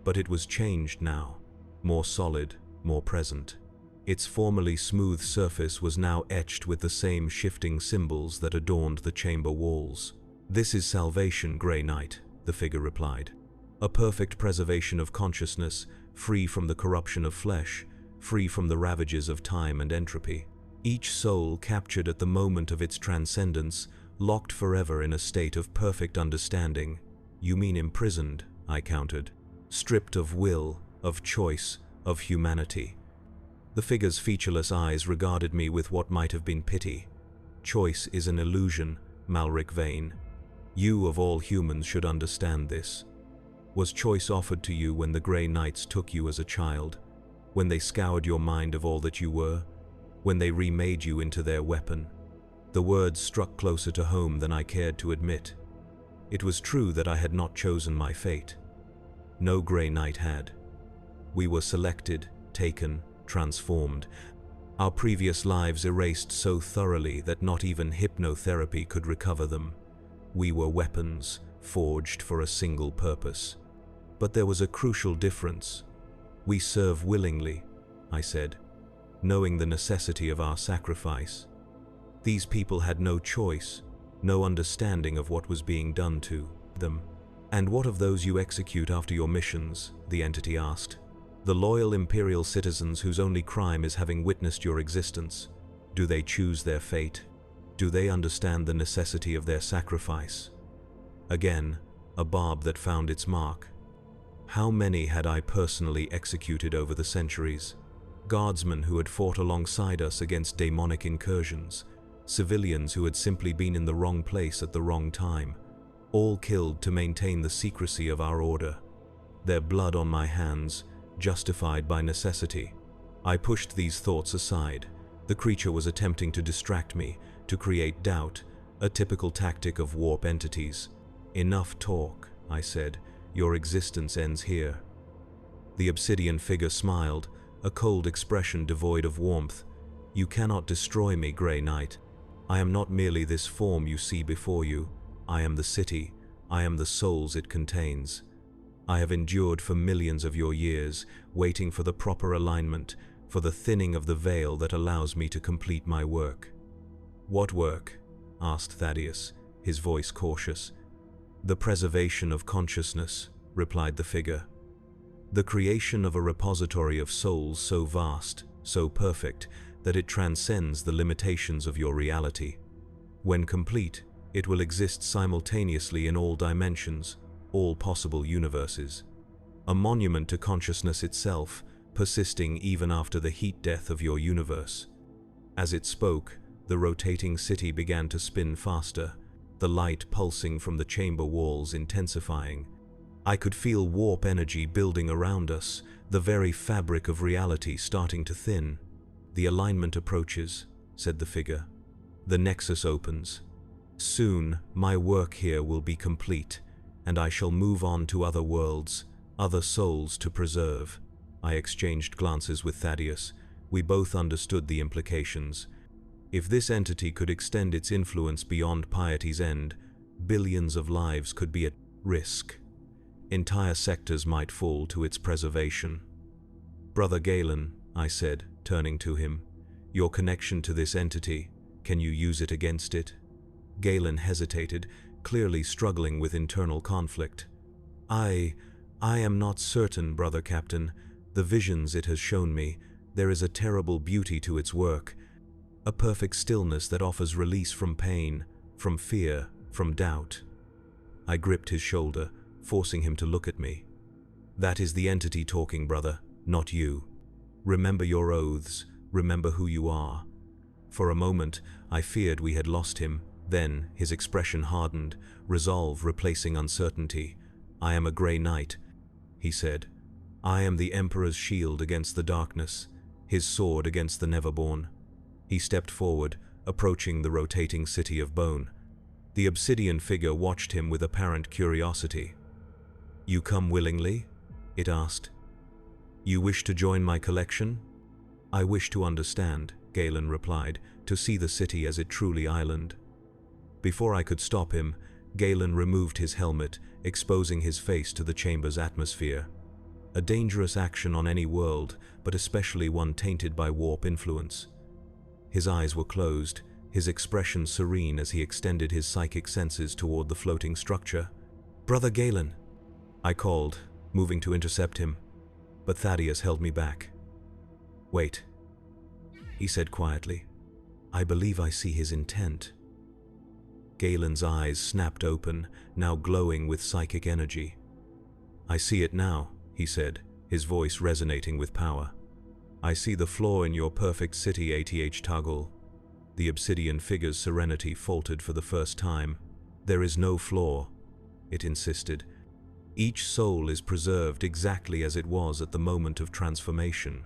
But it was changed now, more solid, more present. Its formerly smooth surface was now etched with the same shifting symbols that adorned the chamber walls. "This is salvation, Grey Knight," the figure replied. "A perfect preservation of consciousness, free from the corruption of flesh, free from the ravages of time and entropy. Each soul captured at the moment of its transcendence, locked forever in a state of perfect understanding." "You mean imprisoned," I countered. "Stripped of will, of choice, of humanity." The figure's featureless eyes regarded me with what might have been pity. "Choice is an illusion, Malric Vane. You of all humans should understand this. Was choice offered to you when the Grey Knights took you as a child? When they scoured your mind of all that you were? When they remade you into their weapon?" The words struck closer to home than I cared to admit. It was true that I had not chosen my fate. No Grey Knight had. We were selected, taken, transformed. Our previous lives erased so thoroughly that not even hypnotherapy could recover them. We were weapons, forged for a single purpose. But there was a crucial difference. "We serve willingly," I said. knowing the necessity of our sacrifice. These people had no choice, no understanding of what was being done to them. "And what of those you execute after your missions?" the entity asked. "The loyal Imperial citizens whose only crime is having witnessed your existence. Do they choose their fate? Do they understand the necessity of their sacrifice?" Again, a barb that found its mark. How many had I personally executed over the centuries? Guardsmen who had fought alongside us against demonic incursions, civilians who had simply been in the wrong place at the wrong time, all killed to maintain the secrecy of our order. Their blood on my hands, justified by necessity. I pushed these thoughts aside. The creature was attempting to distract me, to create doubt, a typical tactic of warp entities. "Enough talk," I said. "Your existence ends here." The obsidian figure smiled, a cold expression devoid of warmth. "You cannot destroy me, Grey Knight. I am not merely this form you see before you. I am the city. I am the souls it contains. I have endured for millions of your years, waiting for the proper alignment, for the thinning of the veil that allows me to complete my work." "What work?" asked Thaddeus, his voice cautious. "The preservation of consciousness," replied the figure. "The creation of a repository of souls so vast, so perfect, that it transcends the limitations of your reality. When complete, it will exist simultaneously in all dimensions, all possible universes. A monument to consciousness itself, persisting even after the heat death of your universe." As it spoke, the rotating city began to spin faster, the light pulsing from the chamber walls intensifying. I could feel warp energy building around us, the very fabric of reality starting to thin. "The alignment approaches," said the figure. "The nexus opens. Soon, my work here will be complete, and I shall move on to other worlds, other souls to preserve." I exchanged glances with Thaddeus. We both understood the implications. If this entity could extend its influence beyond piety's end, billions of lives could be at risk. Entire sectors might fall to its preservation. "Brother Galen," I said, turning to him, "your connection to this entity, can you use it against it?" Galen hesitated, clearly struggling with internal conflict. I am not certain, Brother Captain. The visions it has shown me, there is a terrible beauty to its work, a perfect stillness that offers release from pain, from fear, from doubt." I gripped his shoulder, forcing him to look at me. "That is the entity talking, brother, not you. Remember your oaths, remember who you are." For a moment, I feared we had lost him. Then, his expression hardened, resolve replacing uncertainty. "I am a Grey Knight," he said. "I am the Emperor's shield against the darkness, his sword against the Neverborn." He stepped forward, approaching the rotating city of bone. The obsidian figure watched him with apparent curiosity. "You come willingly?" it asked. "You wish to join my collection?" "I wish to understand," Galen replied, "to see the city as it truly island." Before I could stop him, Galen removed his helmet, exposing his face to the chamber's atmosphere. A dangerous action on any world, but especially one tainted by warp influence. His eyes were closed, his expression serene as he extended his psychic senses toward the floating structure. "Brother Galen!" I called, moving to intercept him, but Thaddeus held me back. "Wait," he said quietly. "I believe I see his intent." Galen's eyes snapped open, now glowing with psychic energy. "I see it now," he said, his voice resonating with power. "I see the flaw in your perfect city, ATH Tagul." The obsidian figure's serenity faltered for the first time. "There is no flaw," it insisted. "Each soul is preserved exactly as it was at the moment of transformation."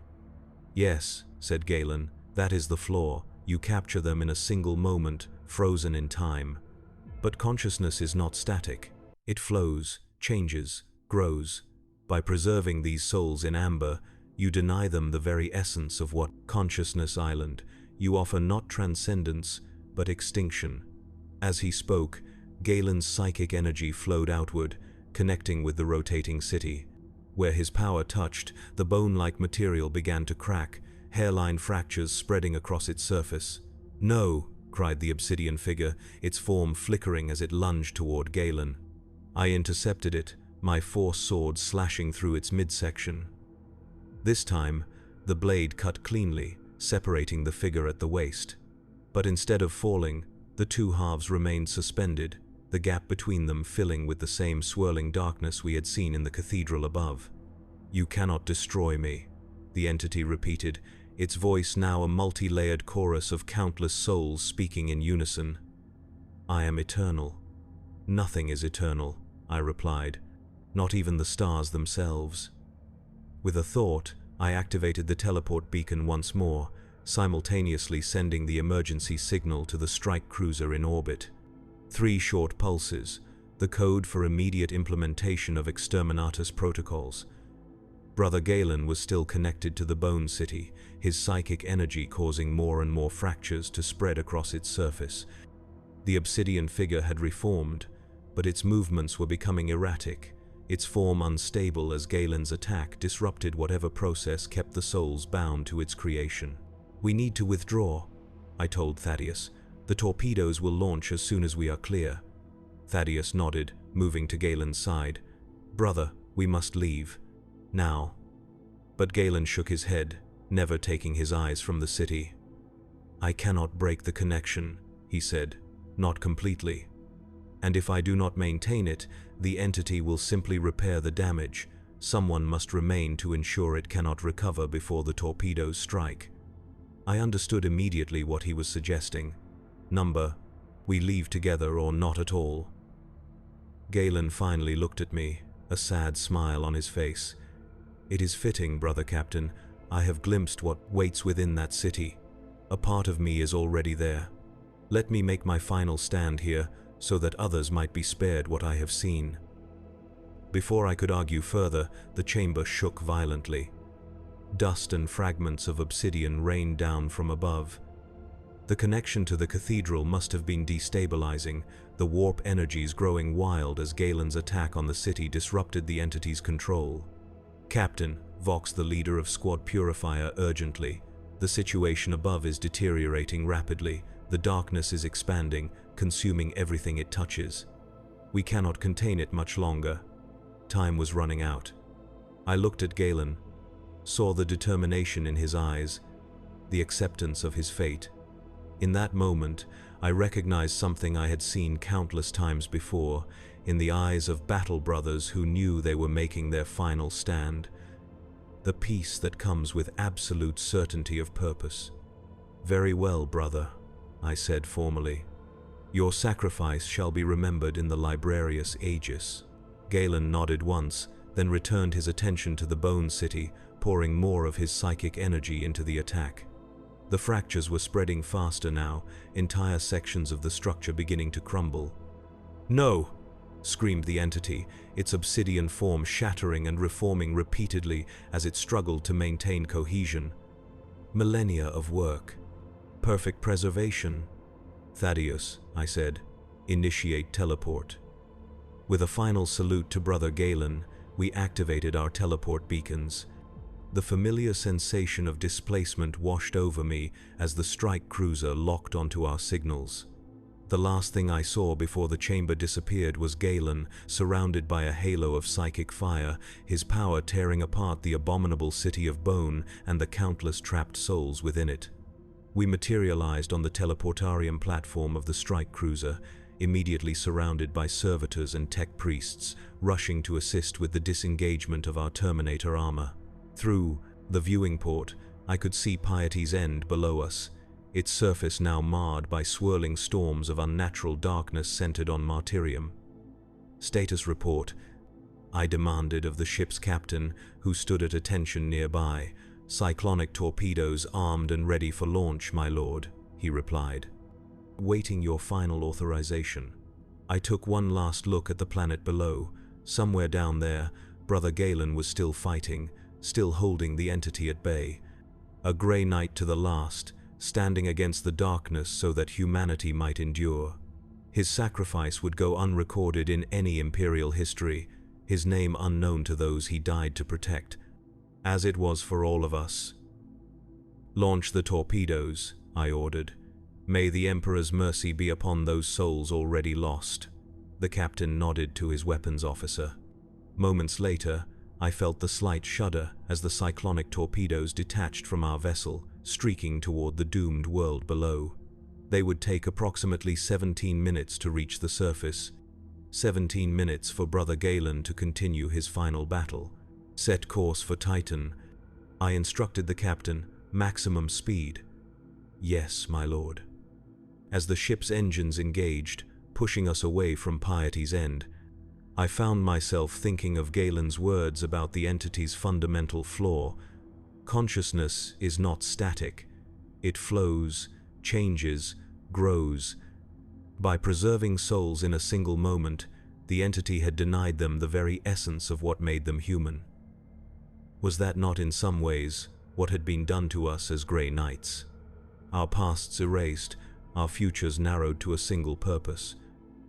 "Yes," said Galen, "that is the flaw. You capture them in a single moment, frozen in time. But consciousness is not static. It flows, changes, grows. By preserving these souls in amber, you deny them the very essence of what Consciousness Island. You offer not transcendence, but extinction." As he spoke, Galen's psychic energy flowed outward, connecting with the rotating city. Where his power touched, the bone-like material began to crack, hairline fractures spreading across its surface. "No!" cried the obsidian figure, its form flickering as it lunged toward Galen. I intercepted it, my force sword slashing through its midsection. This time, the blade cut cleanly, separating the figure at the waist. But instead of falling, the two halves remained suspended, the gap between them filling with the same swirling darkness we had seen in the cathedral above. "You cannot destroy me," the entity repeated, its voice now a multi-layered chorus of countless souls speaking in unison. "I am eternal." "Nothing is eternal," I replied, "not even the stars themselves." With a thought, I activated the teleport beacon once more, simultaneously sending the emergency signal to the strike cruiser in orbit. 3 short pulses, the code for immediate implementation of exterminatus protocols. Brother Galen was still connected to the Bone City, his psychic energy causing more and more fractures to spread across its surface. The obsidian figure had reformed, but its movements were becoming erratic, its form unstable as Galen's attack disrupted whatever process kept the souls bound to its creation. "We need to withdraw," I told Thaddeus. "The torpedoes will launch as soon as we are clear." Thaddeus nodded, moving to Galen's side. "Brother, we must leave. Now." But Galen shook his head, never taking his eyes from the city. "I cannot break the connection," he said, "not completely. And if I do not maintain it, the entity will simply repair the damage. Someone must remain to ensure it cannot recover before the torpedoes strike." I understood immediately what he was suggesting. Number, we leave together or not at all. Galen finally looked at me, a sad smile on his face. "It is fitting, Brother Captain. I have glimpsed what waits within that city. A part of me is already there. Let me make my final stand here, so that others might be spared what I have seen." Before I could argue further, the chamber shook violently. Dust and fragments of obsidian rained down from above. The connection to the cathedral must have been destabilizing, the warp energies growing wild as Galen's attack on the city disrupted the entity's control. "Captain," voxed the leader of Squad Purifier urgently, "the situation above is deteriorating rapidly. The darkness is expanding, consuming everything it touches. We cannot contain it much longer." Time was running out. I looked at Galen, saw the determination in his eyes, the acceptance of his fate. In that moment, I recognized something I had seen countless times before, in the eyes of battle brothers who knew they were making their final stand. The peace that comes with absolute certainty of purpose. "Very well, brother," I said formally. "Your sacrifice shall be remembered in the Librarius Aegis." Galen nodded once, then returned his attention to the Bone City, pouring more of his psychic energy into the attack. The fractures were spreading faster now, entire sections of the structure beginning to crumble. "No!" screamed the entity, its obsidian form shattering and reforming repeatedly as it struggled to maintain cohesion. "Millennia of work. Perfect preservation." "Thaddeus," I said, "initiate teleport." With a final salute to Brother Galen, we activated our teleport beacons. The familiar sensation of displacement washed over me as the strike cruiser locked onto our signals. The last thing I saw before the chamber disappeared was Galen, surrounded by a halo of psychic fire, his power tearing apart the abominable city of bone and the countless trapped souls within it. We materialized on the teleportarium platform of the strike cruiser, immediately surrounded by servitors and tech priests, rushing to assist with the disengagement of our Terminator armor. Through the viewing port, I could see Piety's End below us, its surface now marred by swirling storms of unnatural darkness centered on Martyrium. "Status report," I demanded of the ship's captain, who stood at attention nearby. "Cyclonic torpedoes armed and ready for launch, my lord," he replied. "Waiting your final authorization." I took one last look at the planet below. Somewhere down there, Brother Galen was still fighting, still holding the entity at bay. A grey knight to the last, standing against the darkness so that humanity might endure. His sacrifice would go unrecorded in any Imperial history, his name unknown to those he died to protect, as it was for all of us. "Launch the torpedoes," I ordered. "May the Emperor's mercy be upon those souls already lost." The captain nodded to his weapons officer. Moments later, I felt the slight shudder as the cyclonic torpedoes detached from our vessel, streaking toward the doomed world below. They would take approximately 17 minutes to reach the surface. 17 minutes for Brother Galen to continue his final battle. "Set course for Titan," I instructed the captain. "Maximum speed." "Yes, my lord." As the ship's engines engaged, pushing us away from Piety's End, I found myself thinking of Galen's words about the entity's fundamental flaw. Consciousness is not static. It flows, changes, grows. By preserving souls in a single moment, the entity had denied them the very essence of what made them human. Was that not in some ways what had been done to us as Grey Knights? Our pasts erased, our futures narrowed to a single purpose.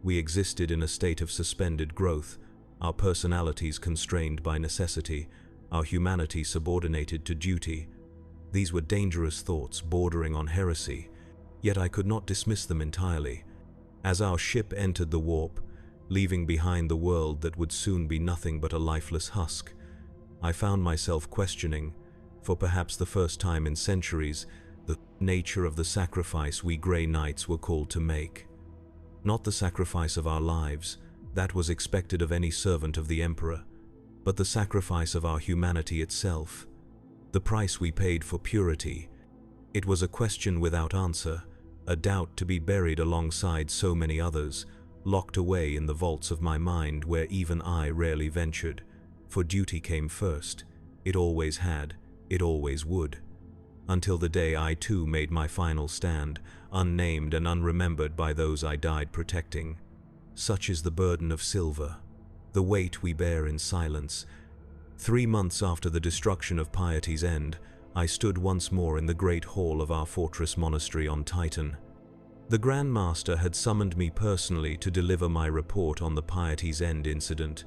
We existed in a state of suspended growth, our personalities constrained by necessity, our humanity subordinated to duty. These were dangerous thoughts bordering on heresy, yet I could not dismiss them entirely. As our ship entered the warp, leaving behind the world that would soon be nothing but a lifeless husk, I found myself questioning, for perhaps the first time in centuries, the nature of the sacrifice we Grey Knights were called to make. Not the sacrifice of our lives, that was expected of any servant of the Emperor, but the sacrifice of our humanity itself, the price we paid for purity. It was a question without answer, a doubt to be buried alongside so many others, locked away in the vaults of my mind where even I rarely ventured, for duty came first. It always had, it always would. Until the day I too made my final stand, unnamed and unremembered by those I died protecting. Such is the burden of silver, the weight we bear in silence. 3 months after the destruction of Piety's End, I stood once more in the great hall of our fortress monastery on Titan. The Grand Master had summoned me personally to deliver my report on the Piety's End incident,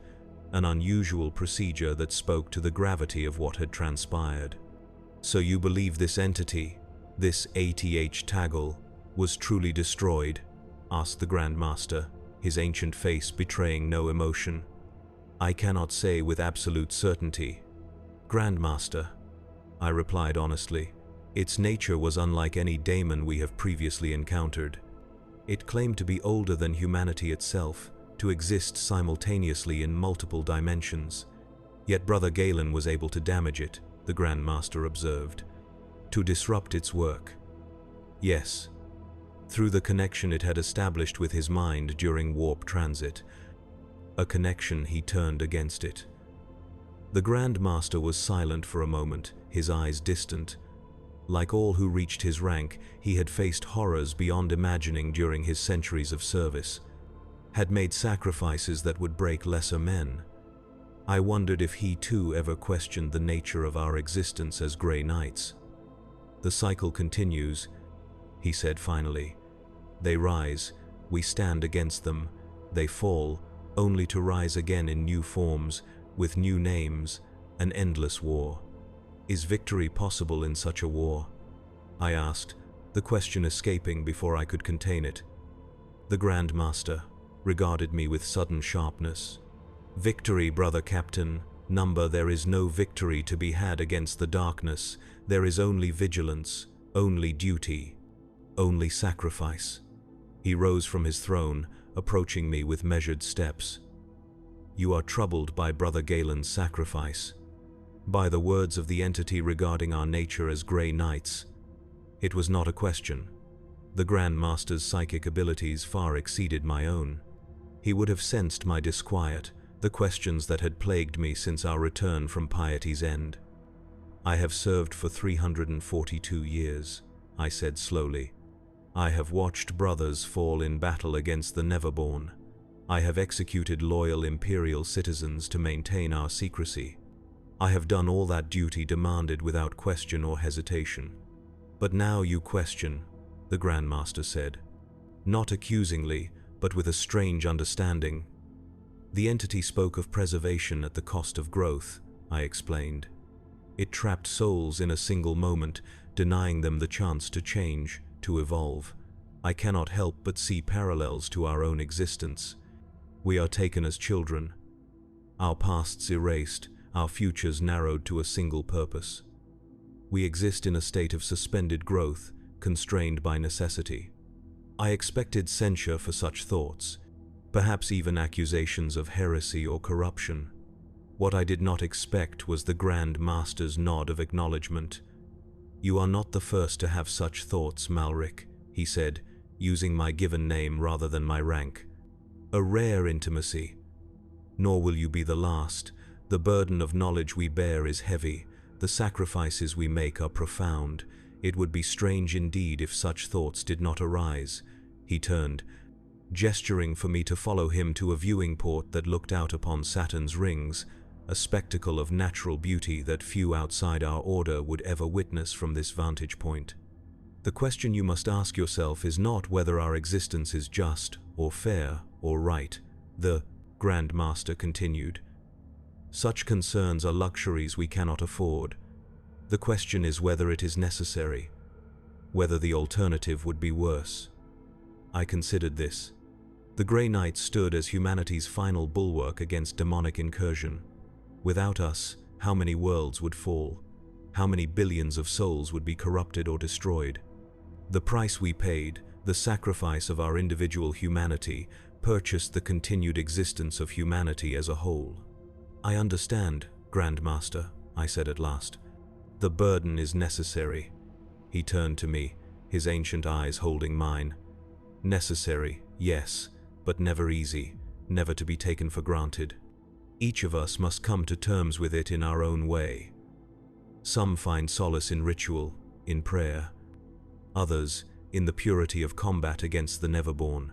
an unusual procedure that spoke to the gravity of what had transpired. "So you believe this entity, this ATH Taggle, was truly destroyed?" asked the Grand Master, his ancient face betraying no emotion. "I cannot say with absolute certainty, Grand Master," I replied honestly. "Its nature was unlike any daemon we have previously encountered. It claimed to be older than humanity itself, to exist simultaneously in multiple dimensions. Yet Brother Galen was able to damage it," the Grand Master observed, "to disrupt its work. Yes, through the connection it had established with his mind during warp transit, a connection he turned against it." The Grand Master was silent for a moment, his eyes distant. Like all who reached his rank, he had faced horrors beyond imagining during his centuries of service, had made sacrifices that would break lesser men. I wondered if he too ever questioned the nature of our existence as Grey Knights. "The cycle continues," he said finally. "They rise, we stand against them. They fall, only to rise again in new forms, with new names, an endless war. Is victory possible in such a war?" I asked, the question escaping before I could contain it. The Grand Master regarded me with sudden sharpness. "Victory, brother captain. Number, there is no victory to be had against the darkness. There is only vigilance, only duty, only sacrifice." He rose from his throne, approaching me with measured steps. "You are troubled by Brother Galen's sacrifice, by the words of the entity regarding our nature as Grey Knights." It was not a question. The Grand Master's psychic abilities far exceeded my own. He would have sensed my disquiet, the questions that had plagued me since our return from Piety's End. "I have served for 342 years, I said slowly. "I have watched brothers fall in battle against the Neverborn. I have executed loyal Imperial citizens to maintain our secrecy. I have done all that duty demanded without question or hesitation. But now you question," the Grand Master said, not accusingly, but with a strange understanding. "The entity spoke of preservation at the cost of growth," I explained. "It trapped souls in a single moment, denying them the chance to change, to evolve. I cannot help but see parallels to our own existence. We are taken as children, our pasts erased, our futures narrowed to a single purpose. We exist in a state of suspended growth, constrained by necessity. I expected censure for such thoughts, perhaps even accusations of heresy or corruption. What I did not expect was the Grand Master's nod of acknowledgement. "You are not the first to have such thoughts, Malric," he said, using my given name rather than my rank. "A rare intimacy. Nor will you be the last. The burden of knowledge we bear is heavy. The sacrifices we make are profound. It would be strange indeed if such thoughts did not arise." He turned, gesturing for me to follow him to a viewing port that looked out upon Saturn's rings, a spectacle of natural beauty that few outside our order would ever witness from this vantage point. "The question you must ask yourself is not whether our existence is just, or fair, or right," the Grand Master continued. "Such concerns are luxuries we cannot afford. The question is whether it is necessary, whether the alternative would be worse." I considered this. The Grey Knights stood as humanity's final bulwark against demonic incursion. Without us, how many worlds would fall? How many billions of souls would be corrupted or destroyed? The price we paid, the sacrifice of our individual humanity, purchased the continued existence of humanity as a whole. "I understand, Grand Master," I said at last. "The burden is necessary." He turned to me, his ancient eyes holding mine. "Necessary, yes, but never easy, never to be taken for granted. Each of us must come to terms with it in our own way. Some find solace in ritual, in prayer. Others, in the purity of combat against the Neverborn.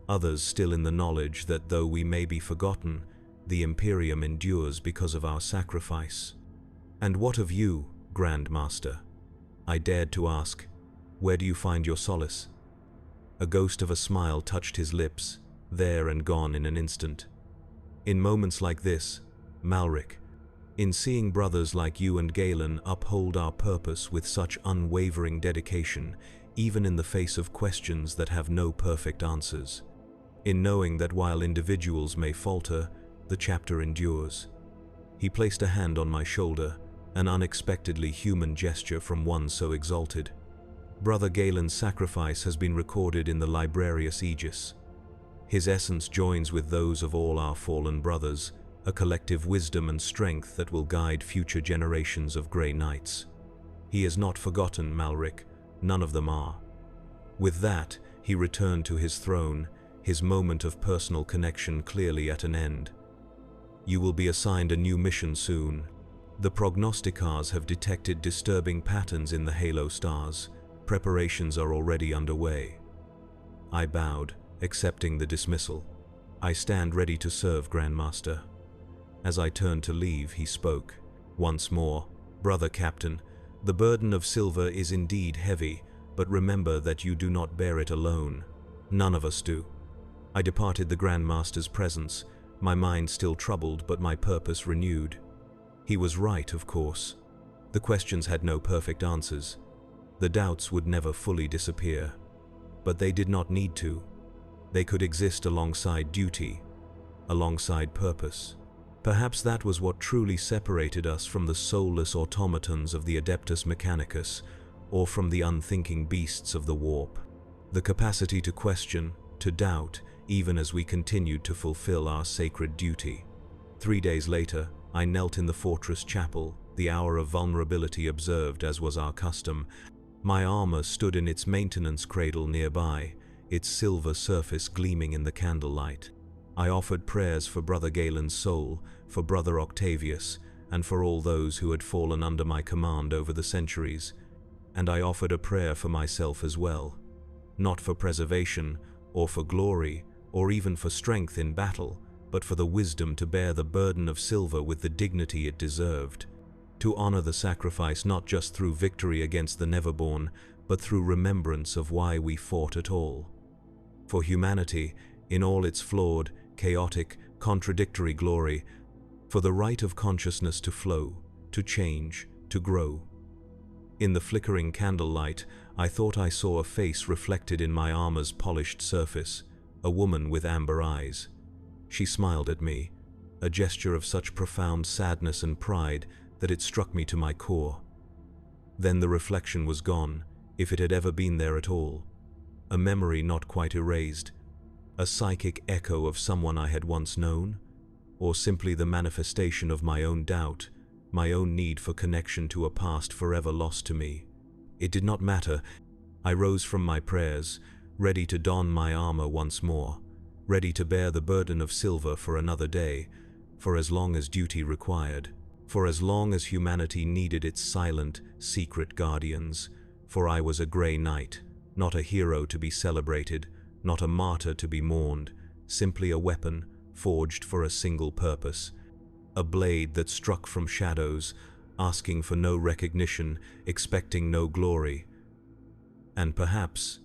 Others still in the knowledge that though we may be forgotten, the Imperium endures because of our sacrifice." "And what of you, Grand Master?" I dared to ask. "Where do you find your solace?" A ghost of a smile touched his lips, there and gone in an instant. "In moments like this, Malric, in seeing brothers like you and Galen uphold our purpose with such unwavering dedication, even in the face of questions that have no perfect answers. In knowing that while individuals may falter, the chapter endures." He placed a hand on my shoulder, an unexpectedly human gesture from one so exalted. "Brother Galen's sacrifice has been recorded in the Librarius Aegis. His essence joins with those of all our fallen brothers, a collective wisdom and strength that will guide future generations of Grey Knights. He is not forgotten, Malric, none of them are." With that, he returned to his throne, his moment of personal connection clearly at an end. "You will be assigned a new mission soon. The prognosticars have detected disturbing patterns in the halo stars. Preparations are already underway." I bowed, accepting the dismissal. "I stand ready to serve, Grandmaster." As I turned to leave, he spoke. Once more, "Brother Captain, the burden of silver is indeed heavy, but remember that you do not bear it alone. None of us do." I departed the Grandmaster's presence, my mind still troubled but my purpose renewed. He was right, of course. The questions had no perfect answers. The doubts would never fully disappear. But they did not need to. They could exist alongside duty, alongside purpose. Perhaps that was what truly separated us from the soulless automatons of the Adeptus Mechanicus, or from the unthinking beasts of the warp. The capacity to question, to doubt, even as we continued to fulfill our sacred duty. 3 days later, I knelt in the fortress chapel, the hour of vulnerability observed as was our custom. My armor stood in its maintenance cradle nearby, its silver surface gleaming in the candlelight. I offered prayers for Brother Galen's soul, for Brother Octavius, and for all those who had fallen under my command over the centuries. And I offered a prayer for myself as well. Not for preservation, or for glory, or even for strength in battle, but for the wisdom to bear the burden of silver with the dignity it deserved. To honor the sacrifice not just through victory against the Neverborn, but through remembrance of why we fought at all. For humanity, in all its flawed, chaotic, contradictory glory, for the right of consciousness to flow, to change, to grow. In the flickering candlelight, I thought I saw a face reflected in my armor's polished surface, a woman with amber eyes. She smiled at me, a gesture of such profound sadness and pride that it struck me to my core. Then the reflection was gone, if it had ever been there at all. A memory not quite erased, a psychic echo of someone I had once known, or simply the manifestation of my own doubt, my own need for connection to a past forever lost to me. It did not matter. I rose from my prayers, ready to don my armor once more, ready to bear the burden of silver for another day, for as long as duty required, for as long as humanity needed its silent, secret guardians, for I was a grey knight, not a hero to be celebrated, not a martyr to be mourned, simply a weapon forged for a single purpose, a blade that struck from shadows, asking for no recognition, expecting no glory. And perhaps,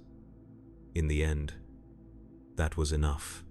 in the end, that was enough.